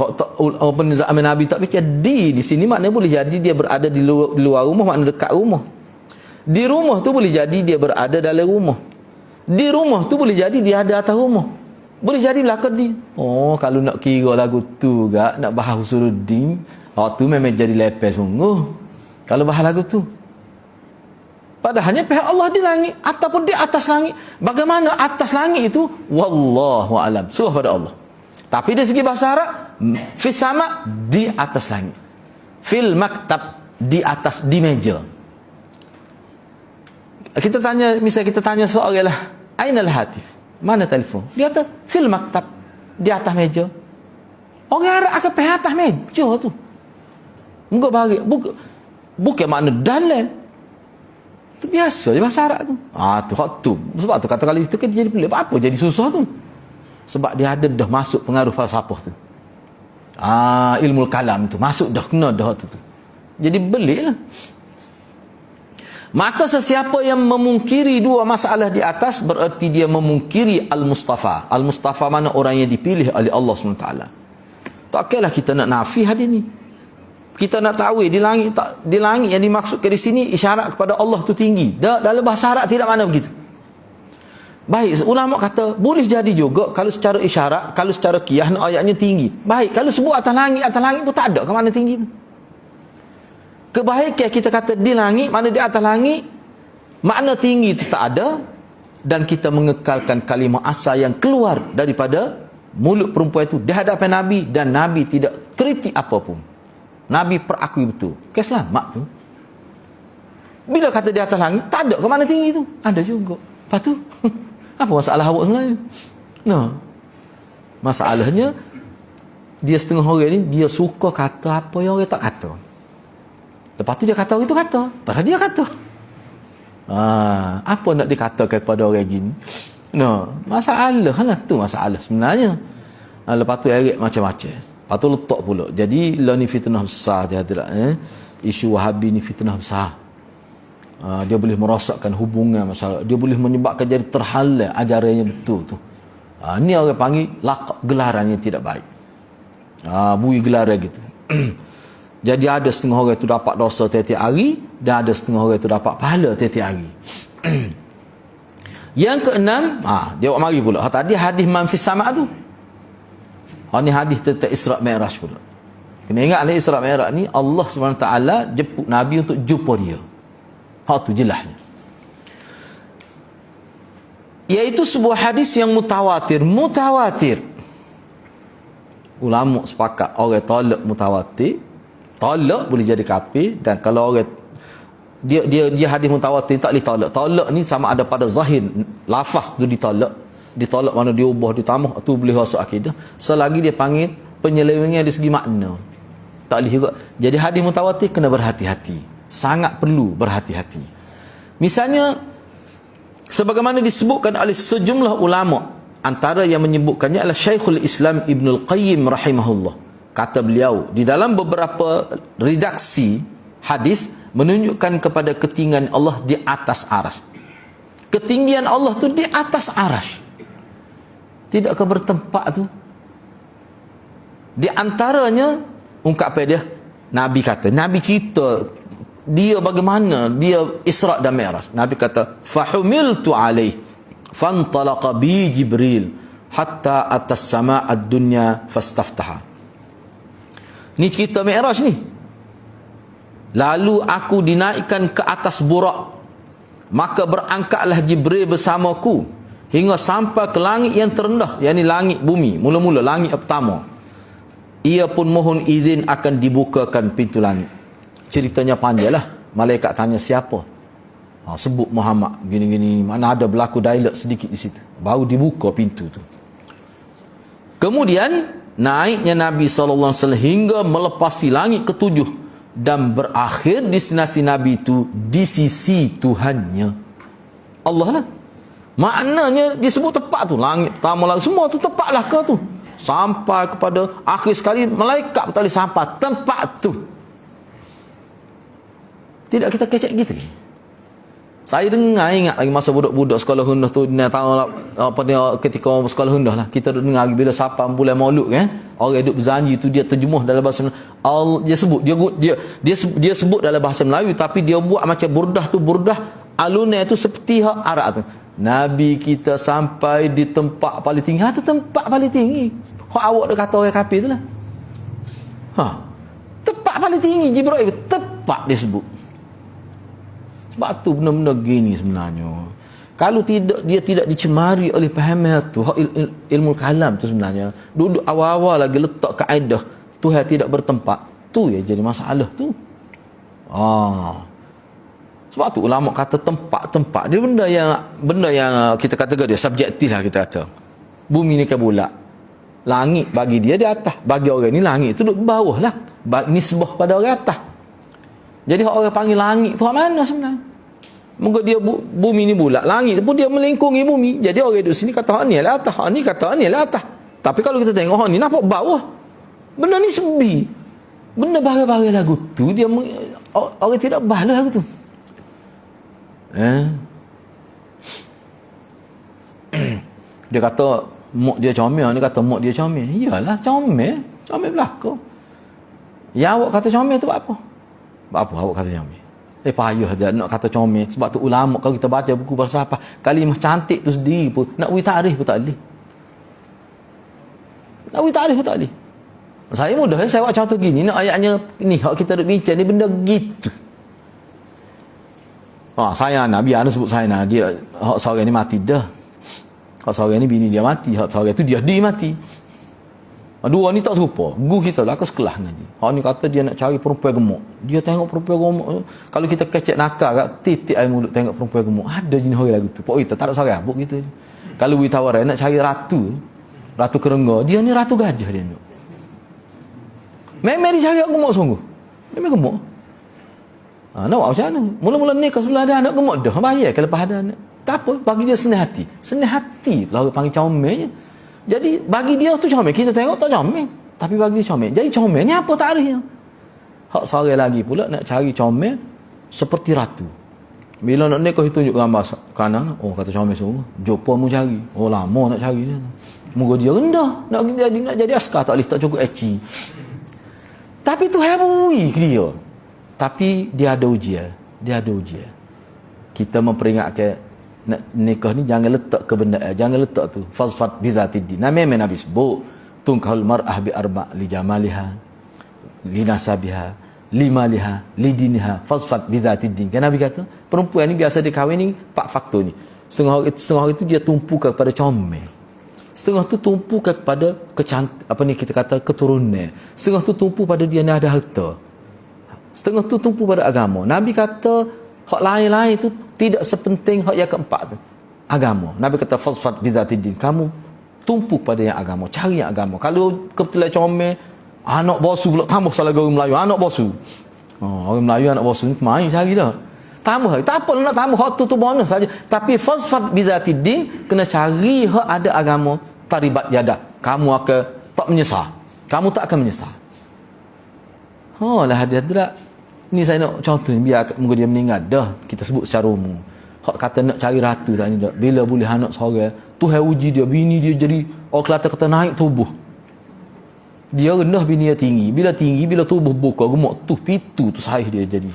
penizam Nabi tak fikir di sini maknanya boleh jadi dia berada di luar rumah, makna dekat rumah. Di rumah tu boleh jadi dia berada dalam rumah. Di rumah tu boleh jadi dia ada atas rumah. Boleh jadi belakang di. Kalau nak kira lagu tu gak, nak bahas Usuluddin, tu memang jadi lepas sungguh. Kalau bahas lagu tu. Padahalnya pihak Allah di langit ataupun di atas langit. Bagaimana atas langit itu? Wallahu a'lam. Surah pada Allah. Tapi dari segi bahasa Arab, fis sama di atas langit. Fil maktab di atas di meja. Kita tanya, misalnya kita tanya seorang lah, ainal hatif? Mana telefon? Dia kata, fil maktab, di atas meja. Orang Arab akan pergi atas meja tu. Enggak bagi, bukan makna dalil. Itu biasa je bahasa Arab tu. Tu hak tu. Sebab tu kata kalau itu kan jadi pelik. Apa jadi susah tu? Sebab dia ada dah masuk pengaruh falsafah tu. Ilmu kalam tu masuk dah, kena dah tu. Jadi belik lah. Maka sesiapa yang memungkiri dua masalah di atas, bererti dia memungkiri Al-Mustafa. Al-Mustafa mana orang yang dipilih oleh Allah SWT. Tak kira kita nak nafi hadis ni. Kita nak tahu di langit yang dimaksudkan di sini isyarat kepada Allah tu tinggi. Dalam bahasa Arab tidak mana begitu. Baik, ulama kata boleh jadi juga kalau secara isyarat, kalau secara qiyah ayatnya tinggi. Baik, kalau sebut atas langit pun tak ada ke mana tinggi tu. Kebaikan kita kata di langit, mana di atas langit, makna tinggi itu tak ada, dan kita mengekalkan kalimah asal yang keluar daripada mulut perempuan itu di hadapan Nabi, dan Nabi tidak kritik apapun. Nabi perakui betul. Selamat tu. Bila kata di atas langit, tak ada ke mana tinggi tu? Ada juga. Lepas tu, apa masalah awak sebenarnya? Masalahnya, dia setengah orang ni, dia suka kata apa yang orang tak kata. Lepas tu dia kata orang itu kata. Padahal dia kata. Apa nak dikatakan kepada orang gini? Masalah lah tu masalah sebenarnya. Lepas tu erik macam-macam. Lepas tu letak pula. Jadi lah ni fitnah besar dia tak? Isu Wahabi ni fitnah besar. Dia boleh merosakkan hubungan masyarakat. Dia boleh menyebabkan jadi terhalang ajarannya betul tu. Ni orang panggil lakab gelarannya tidak baik. Bui gelaran gitu. Jadi ada setengah orang itu dapat dosa tiap-tiap hari, dan ada setengah orang itu dapat pahala tiap-tiap hari. Yang keenam, dia buat mari pula. Tadi hadis man fis sama' tu. Ni hadis tentang Isra' Mi'raj pula. Kena ingat ni Isra' Mi'raj ni Allah SWT jemput Nabi untuk jumpa dia. Tu jelasnya. Iaitu sebuah hadis yang mutawatir. Ulama sepakat orang tolak mutawatir. Tolak boleh jadi kafir, dan kalau orang dia hadis mutawatir tak boleh tolak. Tolak ni sama ada pada zahir lafaz tu ditolak mana dia ubah ditambah tu boleh masuk akidah, selagi dia panggil penyelewengan dari segi makna tak boleh juga. Jadi hadis mutawatir kena berhati-hati, sangat perlu berhati-hati. Misalnya sebagaimana disebutkan oleh sejumlah ulama, antara yang menyebutkannya adalah Syekhul Islam Ibnul Qayyim rahimahullah. Kata beliau, di dalam beberapa redaksi hadis menunjukkan kepada ketinggian Allah di atas arasy. Ketinggian Allah tu di atas arasy. Tidak ke bertempat tu. Di antaranya ungkapan dia, Nabi kata, Nabi cerita dia bagaimana dia Isra' dan Mi'raj. Nabi kata, fahumiltu alaih fantalaqa bi Jibril hatta atas sama' ad-dunya fastaftaha. Ni cerita Mi'raj ni. Lalu aku dinaikkan ke atas burak, maka berangkatlah Jibril bersamaku hingga sampai ke langit yang terendah, yakni langit bumi, mula-mula langit yang pertama. Ia pun mohon izin akan dibukakan pintu langit. Ceritanya panjang lah. Malaikat tanya siapa? Sebut Muhammad gini-gini. Mana ada berlaku dialog sedikit di situ. Baru dibuka pintu tu. Kemudian naiknya Nabi SAW hingga melepasi langit ketujuh, dan berakhir destinasi Nabi itu di sisi Tuhannya Allah lah. Maknanya disebut tepat tu, langit pertama lah, semua tu tepat lah ke tu, sampai kepada akhir sekali malaikat tak boleh sampai tempat tu. Tidak kita kecek gitu. Saya ingat lagi masa budak-budak sekolah rendah tu, ketika sekolah rendah lah, kita dengar bila siapa bulan Maulud kan, orang duduk berjanji tu, dia terjemuh dalam bahasa Melayu. Dia sebut dalam bahasa Melayu, tapi dia buat macam burdah tu, burdah alunan tu seperti Arab tu. Nabi kita sampai di tempat paling tinggi. Tu tempat paling tinggi. Awak dah kata orang kafir tu lah. Tempat paling tinggi Jibril, tepat dia sebut. Sebab tu benar-benar gini sebenarnya. Kalau dia tidak dicemari oleh pahaman tu, ilmu kalam tu sebenarnya, duduk awal-awal lagi letak kaedah Tuhan tidak bertempat, tu ya jadi masalah tu. Sebab tu ulama kata tempat dia benda yang kita kata dia subjektif lah kita kata. Bumi ni kan bulat. Langit bagi dia di atas. Bagi orang ni langit tu duduk bawah lah. Nisbah pada orang atas. Jadi orang panggil langit tu mana sebenarnya? Moga dia bumi ni bulat, langit pun dia melingkungi bumi. Jadi orang duduk sini kata hak ni lah atas, hak ni kata hak ni lah atas. Tapi kalau kita tengok hak ni nampak bawah. Benda ni sebi. Benda bagai-bagai lagu tu dia orang tidak balas lagu tu. Dia kata mak dia comel, dia kata mak dia comel. Iyalah comel belaka. Ya awak kata comel tu apa? Apa awak kata comel? Payah dia nak kata comel. Sebab tu ulama kalau kita baca buku falsafah, kalimah cantik tu sendiri pun nak wi takrif pun tak boleh. Nak wi takrif pun tak boleh. Saya mudah saya buat contoh gini, nak ayatnya ni hak kita duk bincang ni benda gitu. Saya Nabi ana sebut saya dia hak seorang ni mati dah. Hak seorang ni bini dia mati, hak seorang tu dia mati. Dua ni tak serupa. Guru kita lah ke sekelas ngaji. Hak ni kata dia nak cari perempuan gemuk. Dia tengok perempuan gemuk. Kalau kita kecek nakal kat titik air mulut tengok perempuan gemuk. Ada jenis orang lagu tu. Pok kita tak ada seorang rambut gitu. Kalau witawaran nak cari ratu kerengga, dia ni ratu gajah dia ni. Memang dia cari gemuk sungguh. Memang gemuk. Nak buat macam mana? Mula-mula nikah sebelah ada anak gemuk dah. Bahaya kalau lepas ada anak. Tak apa, bagi dia senang hati. Senang hati lah orang panggil comelnya. Jadi bagi dia tu comel, kita tengok tak comel, tapi bagi dia comel. Jadi comel ni apa takrifnya? Hak seorang lagi pula nak cari comel seperti ratu. Bila nak nikah tunjuk gambar kanan, kata comel semua. Jumpa mu cari. Lama nak cari dia. Moga dia rendah, nak jadi askar tak boleh, tak cukup eci. Tapi tu habui dia. Tapi dia ada ujian. Kita memperingatkan nak nikah ni jangan letak ke benda, jangan letak tu fasfat bidzatid. Memang Nabi sebut tungkahul mar'ah bi arba' li jamaliha li nasabiha li maliha li diniha fasfat bidzatid. Kan Nabi kata perempuan ni biasa dikahwin ni 4 faktor ni. Setengah itu dia tumpu kepada comel. Setengah tu tumpu kepada kita kata keturunan. Setengah tu tumpu pada dia ni ada harta. Setengah tu tumpu pada agama. Nabi kata hak lain-lain itu tidak sepenting hak yang keempat tu. Agama. Nabi kata fasfat bidzatid. Kamu tumpu pada yang agama, cari yang agama. Kalau kebetulan comel, anak bosu pula tambah salah orang Melayu, anak bosu. Orang Melayu anak bosu ni main cari dah. Tambah lagi. Tak apa nak tambah hak tu bonus saja. Tapi fasfat bidzatid kena cari hak ada agama, taribat yadak. Kamu akan tak menyesal. Kamu tak akan menyesal. Lah hadirat. Ni saya nak contoh biar moga dia meninggal dah kita sebut secara umum. Hak kata nak cari ratu tak ni dak. Bila boleh anak seorang, Tuhan uji dia, bini dia jadi orang Kelantan kata naik tubuh. Dia rendah, bini dia tinggi. Bila tinggi, bila tubuh buka gemuk tu pitu tu sahih dia jadi.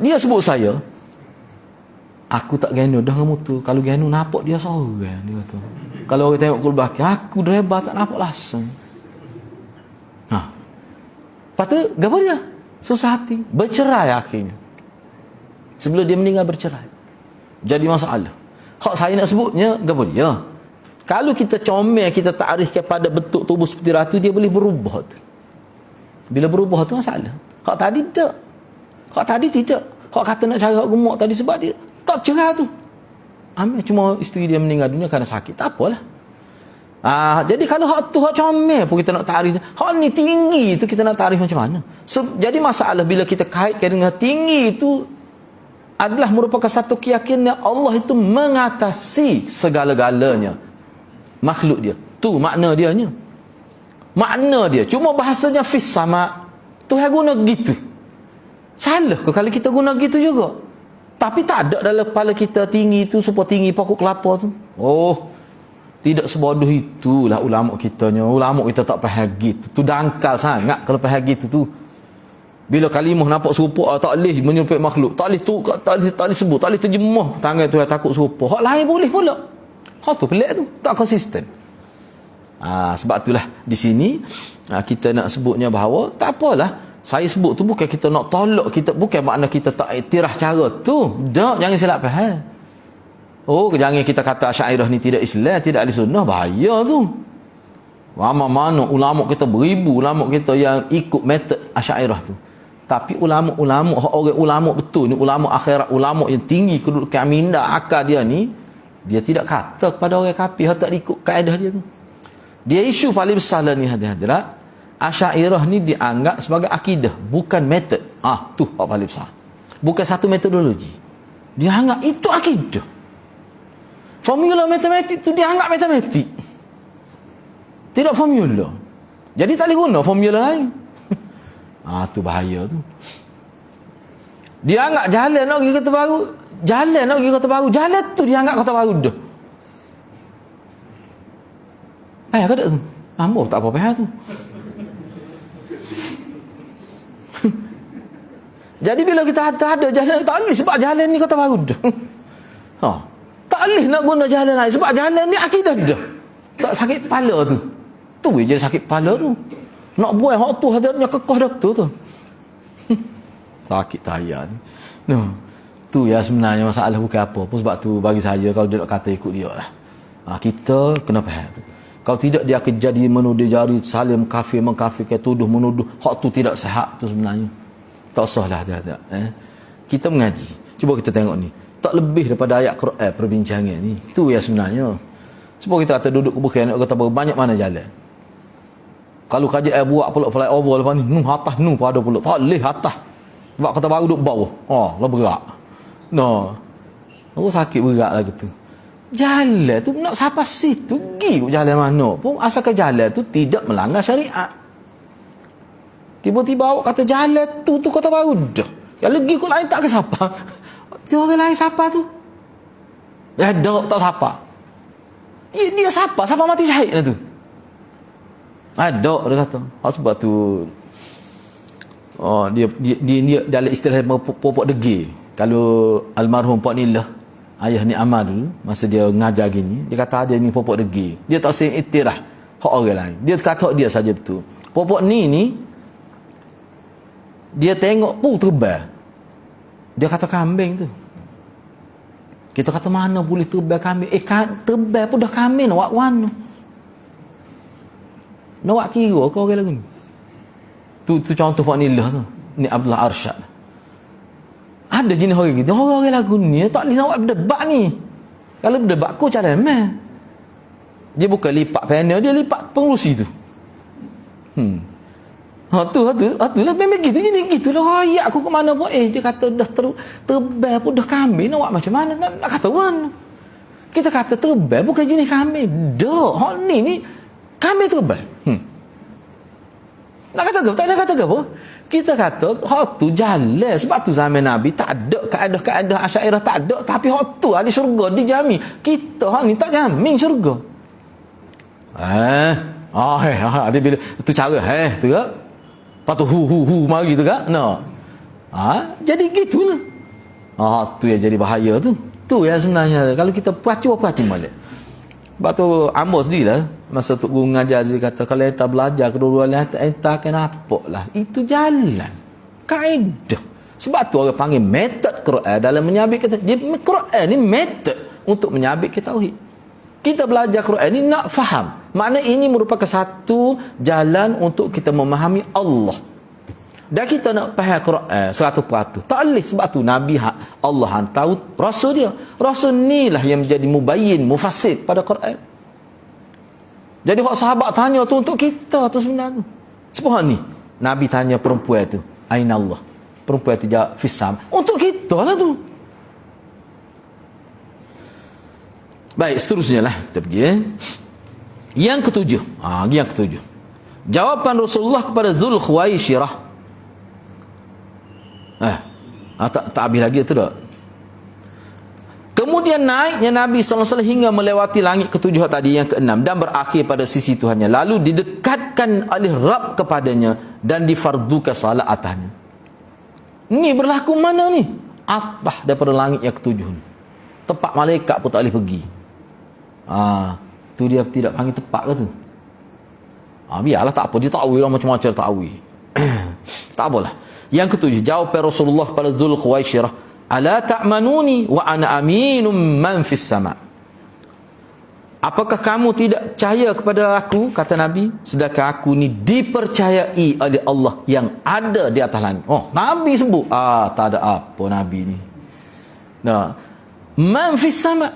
Dia sebut saya, aku tak geno dah kamu tu. Kalau geno nampak dia seorang dia tu. Kalau orang tengok kulbaki, aku driver tak nampak langsung. Lepas tu, apa dia? Susah hati. Bercerai akhirnya. Sebelum dia meninggal bercerai. Jadi masalah. Hak saya nak sebutnya, apa dia? Kalau kita comel, kita takrif kepada bentuk tubuh seperti ratu, dia boleh berubah tu. Bila berubah tu masalah. Hak tadi tak. Hak tadi tidak. Hak kata nak cari hak gemuk tadi sebab dia tak cerah tu. Cuma isteri dia meninggal dunia kerana sakit. Tak apalah. Jadi kalau hak tu hak comel pun kita nak takrif, hak ni tinggi tu kita nak takrif macam mana? Jadi masalah bila kita kaitkan dengan tinggi itu adalah merupakan satu keyakinan Allah itu mengatasi segala-galanya makhluk dia. Tu makna dianya. Makna dia. Cuma bahasanya fis sama. Tuhan guna gitu. Salah ke kalau kita guna gitu juga? Tapi tak ada dalam kepala kita tinggi tu supaya tinggi pokok kelapa tu. Tidak sebodoh itulah ulama kitanya. Ulama kita tak faham gitu. Tu dangkal sangat kalau faham gitu tu. Bila kalimah nampak serupa tak boleh menyerupai makhluk. Tak boleh sebut, tak boleh terjemah. Tangan tu takut serupa. Hak lain boleh pula. Hak tu pelik tu, tak konsisten. Sebab itulah di sini kita nak sebutnya bahawa tak apalah. Saya sebut tu bukan kita nak tolak kita, bukan makna kita tak iktiraf cara tu. Jangan silap faham. Jangan kita kata Asy'ariyah ni tidak Islam, tidak ahli sunnah, bahaya tu. Mana ulama kita beribu ulama kita yang ikut metod Asy'ariyah tu. Tapi ulama-ulama, orang ulama betul ni, ulama akhirat, ulama yang tinggi kedudukan minda akal dia ni, dia tidak kata kepada orang kafir hak tak ikut kaedah dia tu. Dia isu paling besar ni hadirat. Asy'ariyah ni dianggap sebagai akidah, bukan metod. Tu hak paling besar. Bukan satu metodologi. Dia anggap itu akidah. Formula matematik tu dia anggap matematik. Tidak formula. Jadi tak boleh guna formula lain. Tu bahaya tu. Dia anggap jalan nak pergi kota baru, jalan nak pergi kota baru, jalan tu dia anggap kota baru dah. Payah ke tak tu? Ambo tak apa payah tu. Jadi bila kita ada jalan, tak boleh sebab jalan ni kota baru dah. Tak boleh nak guna jalan lain sebab jalan ni akidah dah. Tak sakit kepala tu. Tu je sakit kepala tu. Nak buat hak tu hadirnya kekeh doktor tu. Sakit tayar ni. Tu ya sebenarnya masalah bukan apa pun. Sebab tu bagi saya kalau dia nak kata ikut dia lah. Kita kena faham tu. Kalau tidak dia akan jadi menuduh jari saling mengkafirkan, tuduh menuduh. Hak tu tidak sihat tu sebenarnya. Tak usah lah dia. Kita mengaji. Cuba kita tengok ni. Tak lebih daripada ayat Quran perbincangan ni. Tu ya sebenarnya. Cuba kita kata duduk bukan nak kata banyak mana jalan. Kalau kaji buat pula flyover lepas ni, atas pada pula. Tak boleh atas. Sebab kata baru duduk bawah. Lah berat. Aku sakit berat lah gitu. Jalan tu nak sampai situ, pergi jalan mana pun asalkan jalan tu tidak melanggar syariat. Tiba-tiba awak kata jalan tu kata baru dah. Yang lagi kot lain tak ke siapa. Dia orang lain siapa tu? Tak siapa. Dia siapa mati syahid lah tu. Ada dia kata. Sebab tu dia dalam istilah popok degil. Kalau almarhum Pak Nilah, ayah ni Amal dulu, masa dia ngajar gini, dia kata ada ni popok degil. Dia tak sering iktiraf hak orang lain. Dia kata dia saja betul. Popok ni dia tengok terbang. Dia kata kambing tu. Kita kata mana boleh terbang kambing? Terbang pun dah kambing nak warna. Nak kira ke orang lagu ni? Tu contoh Pak Nilah tu. Ni Abdullah Arsyad. Ada jenis orang gitu. Orang lagu ni tak boleh nak berdebat ni. Kalau berdebat aku cara meh. Dia bukan lipat panel, dia lipat pengurusi tu. Tu lah memang gitu jenis gitulah rakyat aku ke mana pun dia kata dah terbang pun dah kambing nak buat macam mana nak kata mana. Kita kata terbang bukan jenis kambing. Dah ni kambing terbang. Nak kata apa? Tak nak kata apa? Kita kata hak tu jalan. Sebab tu zaman Nabi tak ada keadaan Asy'ariyah tak ada. Tapi hak tu ahli syurga dijamin. Kita hak ni tak jamin syurga. Dia bila tu cara tu ke? Lepas tu hu mari tu ke? Jadi gitulah. Tu yang jadi bahaya tu. Tu yang sebenarnya kalau kita cuba perhati balik. Sebab tu Amos sendirilah masa tu guru mengajar dia kata kalau kita belajar kedua-dua kita kenapa lah itu jalan kaedah. Sebab tu orang panggil metod Quran dalam menyabit kita. Quran ni metod untuk menyabit kita tauhid. Kita belajar Quran ni nak faham. Makna ini merupakan satu jalan untuk kita memahami Allah. Dan kita nak faham Quran 100%. Tak boleh sebab tu Nabi Allah hantar Rasul dia. Rasul ni lah yang menjadi mubayyin, mufassir pada Quran. Jadi hak sahabat tanya tu untuk kita tu sebenarnya. Sebab ni Nabi tanya perempuan tu, aina Allah? Perempuan tu jawab fisam. Untuk kita lah tu. Baik, seterusnya lah kita pergi. Yang ketujuh. Yang ketujuh. Jawapan Rasulullah kepada Dzul Khuwaisirah. Tak habis lagi tu tak. Kemudian naiknya Nabi SAW hingga melewati langit ketujuh tadi yang keenam dan berakhir pada sisi Tuhannya. Lalu didekatkan oleh Rabb kepadanya dan difardukan salat atasnya. Ni berlaku mana ni? Atas daripada langit yang ketujuh ni. Tempat malaikat pun tak boleh pergi. Tu dia tidak panggil tepat ke tu? Biarlah tak apa. Dia ta'wil lah macam-macam ta'wil. Tak apalah. Yang ketujuh, jawapan Rasulullah pada Dzul Khuwaisirah, ala ta'manuni wa ana aminum man fis sama'. apakah kamu tidak percaya kepada aku, kata Nabi, sedangkan aku ni dipercayai oleh Allah yang ada di atas langit. Oh, Nabi sebut. Tak ada apa Nabi ni. Nah, man fis sama.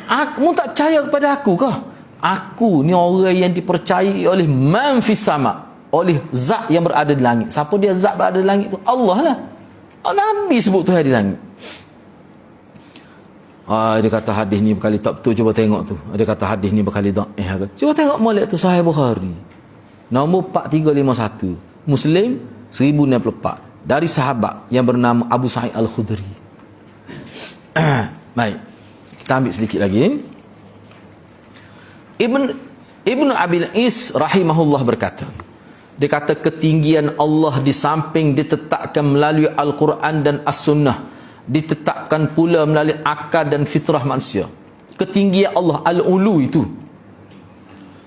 Kamu tak percaya kepada aku kah? Aku ni orang yang dipercayai oleh man fis sama, oleh zat yang berada di langit. Siapa dia zat berada di langit tu? Allah lah. Nabi sebut Tuhan di langit. Dia kata hadis ni berkali tak betul, cuba tengok tu. Dia kata hadis ni berkali dhaif. Cuba tengok molek tu, Sahih Bukhari. Nombor 4351. Muslim 1064. Dari sahabat yang bernama Abu Sa'id Al-Khudri. Baik. Kita ambil sedikit lagi. Ibn Abil Is rahimahullah berkata, dia kata ketinggian Allah di samping ditetapkan melalui Al-Quran dan As-Sunnah, ditetapkan pula melalui akal dan fitrah manusia. Ketinggian Allah Al-Ulu itu.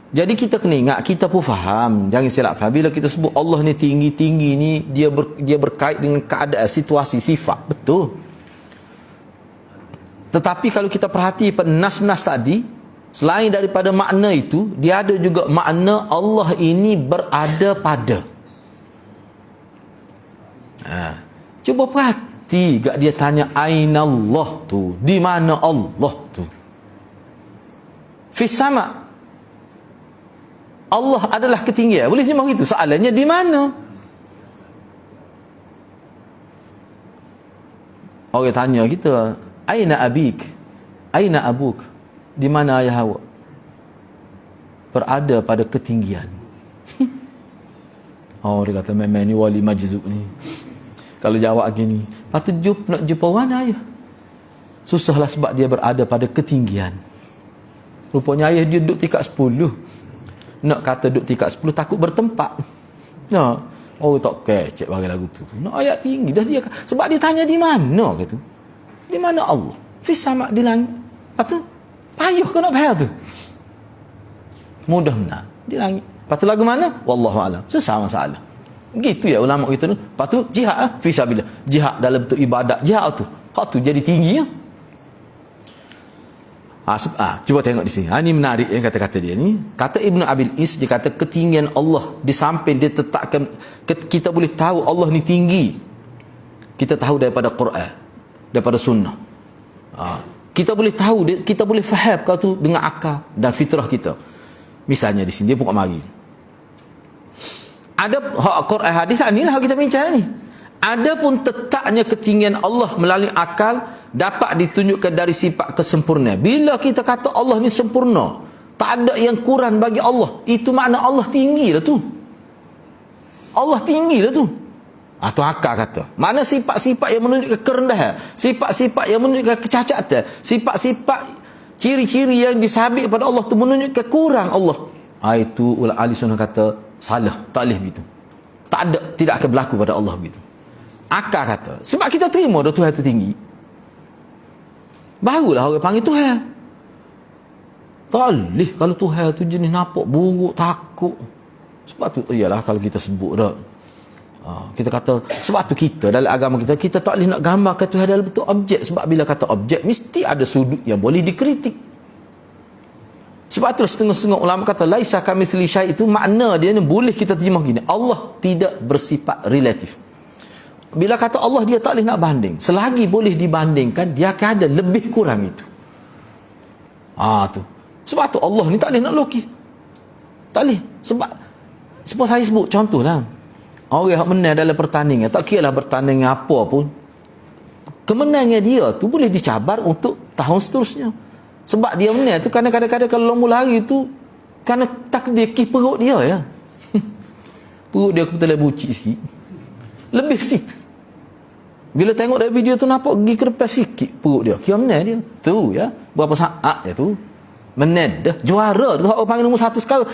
Jadi kita kena ingat, kita pun faham, jangan silap faham. Bila kita sebut Allah ni tinggi-tinggi ni, dia berkait dengan keadaan, situasi, sifat. Betul. Tetapi kalau kita perhati pada nas-nas tadi, selain daripada makna itu, dia ada juga makna Allah ini berada pada. Cuba perhati, gak dia tanya aina Allah tu, di mana Allah tu? Fis sama. Allah adalah ketinggian. Boleh terima gitu. Soalannya di mana? Orang tanya kita, aina abik? Aina abuk? Di mana ayah awak? Berada pada ketinggian. Dia kata memang ni wali majzub ni. Kalau jawab gini, patut nak jumpa mana ayah? Susahlah sebab dia berada pada ketinggian. Rupanya ayah dia duduk tingkat 10. Nak kata duduk tingkat 10 takut bertempat. Tak kecek bagi lagu tu. Nak ayat tinggi dah dia. Sebab dia tanya di mana kata. Di mana Allah? Fis sama, di langit. Patut payuh ke nak payah tu? Mudah benar. Di langit. Patut lagu mana? Wallahu alam. Sesama masalah. Gitu ya ulama kita tu. Patut jihad fisabilillah. Jihad dalam bentuk ibadat. Jihad tu. Hak tu jadi tinggi ya. Cuba tengok di sini. Ini menarik yang kata-kata dia ni. Kata Ibn Abil Is, dia kata ketinggian Allah di samping dia tetapkan, kita boleh tahu Allah ni tinggi. Kita tahu daripada Quran, daripada sunnah. Kita boleh tahu, kita boleh faham kau tu dengan akal dan fitrah kita. Misalnya di sini dia pukul mari. Ada Quran hadis inilah kita bincang ni. Adapun tetapnya ketinggian Allah melalui akal dapat ditunjukkan dari sifat kesempurnaan. Bila kita kata Allah ni sempurna, tak ada yang kurang bagi Allah, itu makna Allah tinggi lah tu. Allah tinggi lah tu. Atau akal kata. Mana sifat-sifat yang menunjukkan kerendahan, sifat-sifat yang menunjukkan kecacatan, sifat-sifat ciri-ciri yang disabit pada Allah tu menunjukkan kurang Allah. Itu ulama ahli sunnah kata salah, tak boleh begitu. Tak ada, tidak akan berlaku pada Allah begitu. Akal kata. Sebab kita terima dah Tuhan itu tinggi. Barulah orang panggil Tuhan. Tak boleh kalau Tuhan tu jenis nampak buruk, takut. Sebab tu, iyalah kalau kita sebut dah. Kita kata, sebab tu kita dalam agama kita tak boleh nak gambarkan Tuhan dalam bentuk objek. Sebab bila kata objek, mesti ada sudut yang boleh dikritik. Sebab tu setengah-setengah ulama kata, laisa kamitsli syai', itu makna dia ni boleh kita terima gini. Allah tidak bersifat relatif. Bila kata Allah, dia tak boleh nak banding. Selagi boleh dibandingkan, dia akan ada lebih kurang itu. Tu. Sebab tu Allah ni tak boleh nak lukis. Tak boleh. Sebab saya sebut contoh lah. Orang yang menang dalam pertandingan, tak kira lah pertandingan apa pun, kemenangan dia tu boleh dicabar untuk tahun seterusnya. Sebab dia menang tu kadang-kadang kalau lomba lari tu, kerana takdir perut dia ya. Perut dia kebetulan bucik sikit. Lebih situ. Bila tengok dari video tu nampak gigi kerpas sikit perut dia. Kira menang dia. Tu ya. Berapa saat je tu. Menang dah. Juara tu. Orang panggil nombor 1 sekarang.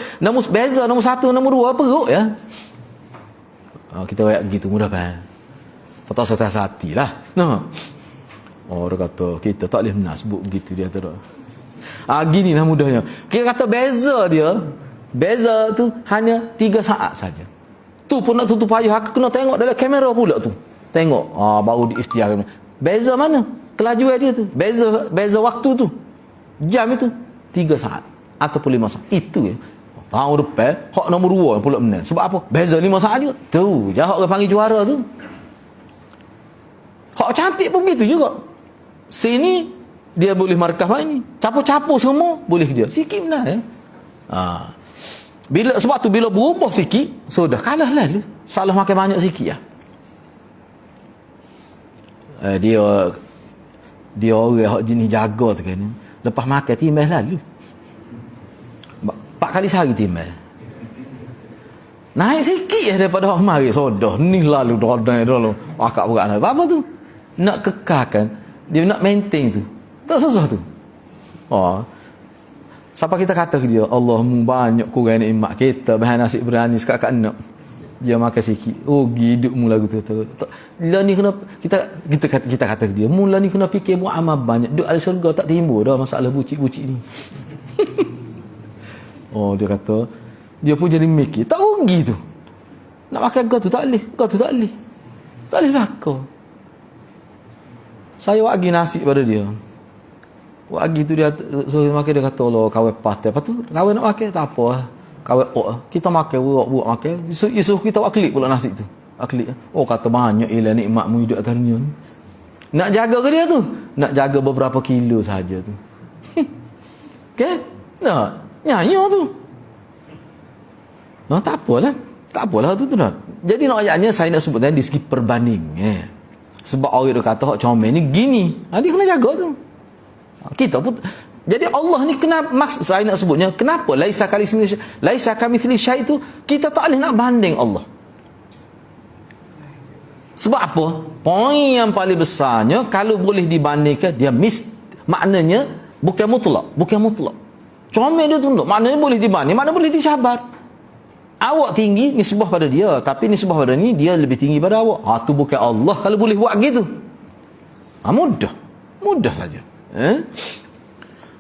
Beza nombor 1, nombor 2 perut ya. Kita rakyat gitu mudah kan. Patut saya hati lah. Dia kata kita tak boleh nak sebut begitu dia tu. Gini lah mudahnya. Kita kata beza dia. Beza tu hanya 3 saat saja. Tu pun nak tutup payah, aku kena tengok dalam kamera pula tu. Tengok, baru diikhtiarkan. Beza mana? Kelajuan dia tu. Beza waktu tu. Jam itu. 3 saat ataupun 5 saat. Itu ya. Tahun depan hak nombor 2 pula menang. Sebab apa? Beza 5 saat juga. Tu, jangan orang panggil juara tu. Hak cantik pun begitu juga. Sini dia boleh markah main ni. Capu-capu semua boleh dia. Sikit menang ya. Sebab tu bila berubah sikit, sudah kalah lalu. Salah makan banyak sikit ya. Dia orang hak jenis jaga tu kan. Lepas makan timbal lalu. 4 kali sehari timbal. Naik sikit ya daripada hak mari sudah. Ni lalu dulu. Akak berat lah. Apa tu? Nak kekalkan, dia nak maintain tu. Tak susah tu. Siapa kita kata ke dia, Allah banyak kurang nikmat kita, bahan nasi berani sekak nak. Dia makan sikit. Oh, hidupmu lagu tu. Lah ni kena kita kata ke dia, mula ni kena fikir buat amal banyak. Duk ada syurga tak timbul dah masalah bucik-bucik ni. Dia kata, dia pun jadi mikir, tak rugi tu. Nak makan kau tu tak boleh, kau tu tak boleh. Tak boleh belaka. Saya bagi nasi pada dia. Bagi tu dia suruh makan, dia kata Allah kawin patah. Lepas tu kawin nak makan tak apa lah. Kawin kita makan buat makan. Suruh kita buat klik pula nasi tu. Klik. Kata banyak ialah nikmatmu hidup atas dunia ni. Nak jaga ke dia tu? Nak jaga beberapa kilo saja tu. Okay? Nak nyanyi tu. Tak apalah tu dah. Jadi nak ayatnya saya nak sebut tadi di segi perbanding. Sebab orang dia kata hak comel ni gini. Dia kena jaga tu. Kita pun jadi Allah ni kenapa maksud saya nak sebutnya kenapa laisa kamitsli syai' tu kita tak boleh nak banding Allah. Sebab apa? Poin yang paling besarnya kalau boleh dibandingkan dia maknanya bukan mutlak. Comel dia tunduk. Maknanya boleh dibanding, maknanya boleh dicabar. Awak tinggi nisbah pada dia, tapi nisbah pada ni dia lebih tinggi pada awak. Tu bukan Allah kalau boleh buat gitu. Mudah saja.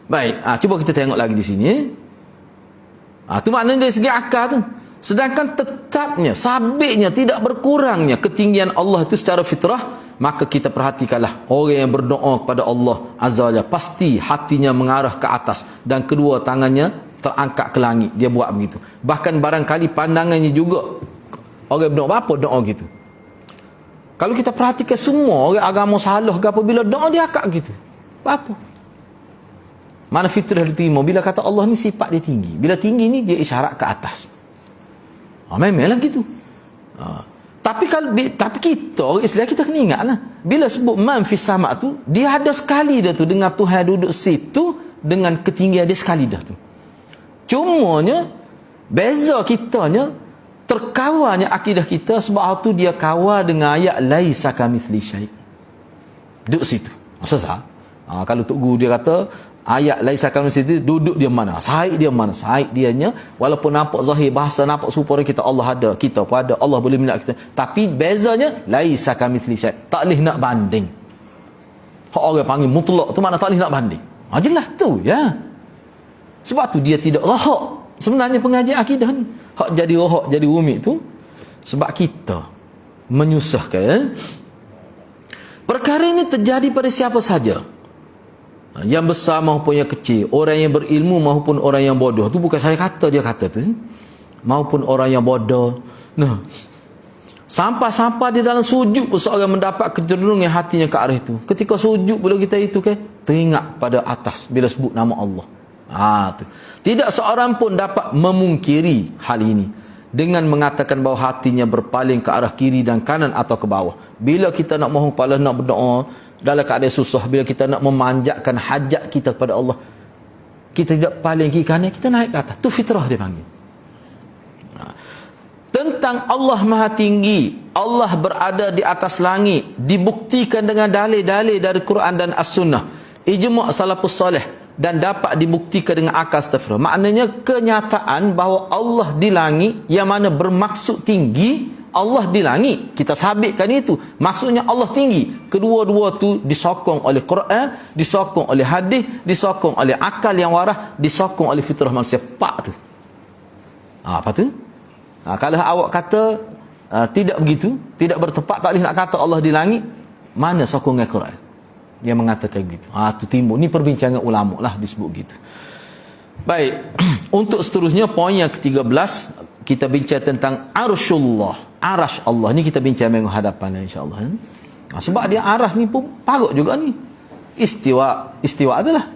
Baik, cuba kita tengok lagi di sini. Tu maknanya dari segi akal tu. Sedangkan tetapnya, sabitnya, tidak berkurangnya ketinggian Allah itu secara fitrah, maka kita perhatikanlah orang yang berdoa kepada Allah Azza wa Jalla pasti hatinya mengarah ke atas dan kedua tangannya terangkat ke langit. Dia buat begitu. Bahkan barangkali pandangannya juga orang berdoa apa doa gitu. Kalau kita perhatikan semua orang agama salah ke apabila doa dia akak gitu. Apa? Mana fitrah diterima bila kata Allah ni sifat dia tinggi. Bila tinggi ni dia isyarat ke atas. Memanglah gitu. Tapi kita orang Islam kita kena ingatlah bila sebut man fis sama' tu dia ada sekali dah tu dengan Tuhan duduk situ dengan ketinggian dia sekali dah tu. Cumanya beza kitanya terkawarnya akidah kita sebab tu dia kawal dengan ayat laisa kamitsli syai'. Duduk situ. Maksud kalau Tok Guru dia kata ayat laisa kamitsli duduk dia mana? Saik dia mana? Saik dianya walaupun nampak zahir bahasa nampak serupa kita Allah ada, kita pun ada, Allah boleh melihat kita. Tapi bezanya laisa kamitsli syai'. Tak boleh nak banding. Hak orang panggil mutlak tu makna tak boleh nak banding. Jelas tu ya. Sebab tu dia tidak rahak. Sebenarnya pengajian akidah ni hak jadi rahak, jadi rumit tu sebab kita menyusahkan. Perkara ini terjadi pada siapa saja, yang besar maupun yang kecil, orang yang berilmu maupun orang yang bodoh. Tu bukan saya kata, dia kata tu, maupun orang yang bodoh. Sampai-sampai di dalam sujud pun seorang mendapat kecenderungan hatinya ke arah itu. Ketika sujud bila kita itu teringat pada atas bila sebut nama Allah. Tu. Tidak seorang pun dapat memungkiri hal ini dengan mengatakan bahawa hatinya berpaling ke arah kiri dan kanan atau ke bawah. Bila kita nak mohon kepala, nak berdoa dalam keadaan susah, bila kita nak memanjatkan hajat kita kepada Allah, kita tidak paling kiri kanan, kita naik ke atas. Tu fitrah dia panggil. Tentang Allah Maha Tinggi, Allah berada di atas langit, dibuktikan dengan dalil-dalil dari Quran dan As-Sunnah, ijma' salafus salih, dan dapat dibuktikan dengan akal astagfirullah. Maknanya kenyataan bahawa Allah di langit yang mana bermaksud tinggi, Allah di langit, kita sabitkan itu maksudnya Allah tinggi. Kedua-dua tu disokong oleh Quran, disokong oleh hadis, disokong oleh akal yang waras, disokong oleh fitrah manusia. Pak tu apa tu? Kalau awak kata tidak begitu, tidak bertepat, tak boleh nak kata Allah di langit, mana sokongan Quran dia mengatakan begitu? Tu timbul ni perbincangan ulama lah disebut gitu. Baik, untuk seterusnya poin yang ke-13 kita bincang tentang arsyullah, arash Allah. Ni kita bincang minggu hadapan insya-Allah. Sebab dia arash ni pun parut juga ni. Istiwa adalah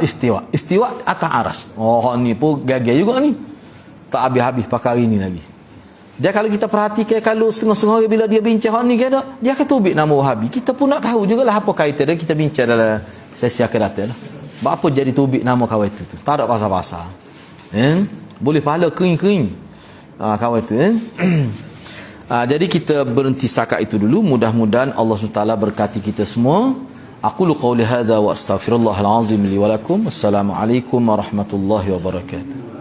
istiwa atas arash. Oh ni pun gagal juga ni. Tak habis-habis pakai hari ni lagi. Dia kalau kita perhatikan, kalau setengah-setengah bila dia bincang hak ni dia akan tubik nama Wahabi. Kita pun nak tahu jugalah apa kaitan dia, kita bincang dalam sesi akan datang lah. Apa jadi tubik nama kawan itu tu? Tak ada pasal-pasal. Boleh pahala kering-kering. Kawan itu jadi kita berhenti setakat itu dulu. Mudah-mudahan Allah SWT berkati kita semua. Aqulu qawli hadza wa astaghfirullahal azim li wa lakum. Wassalamualaikum warahmatullahi wabarakatuh.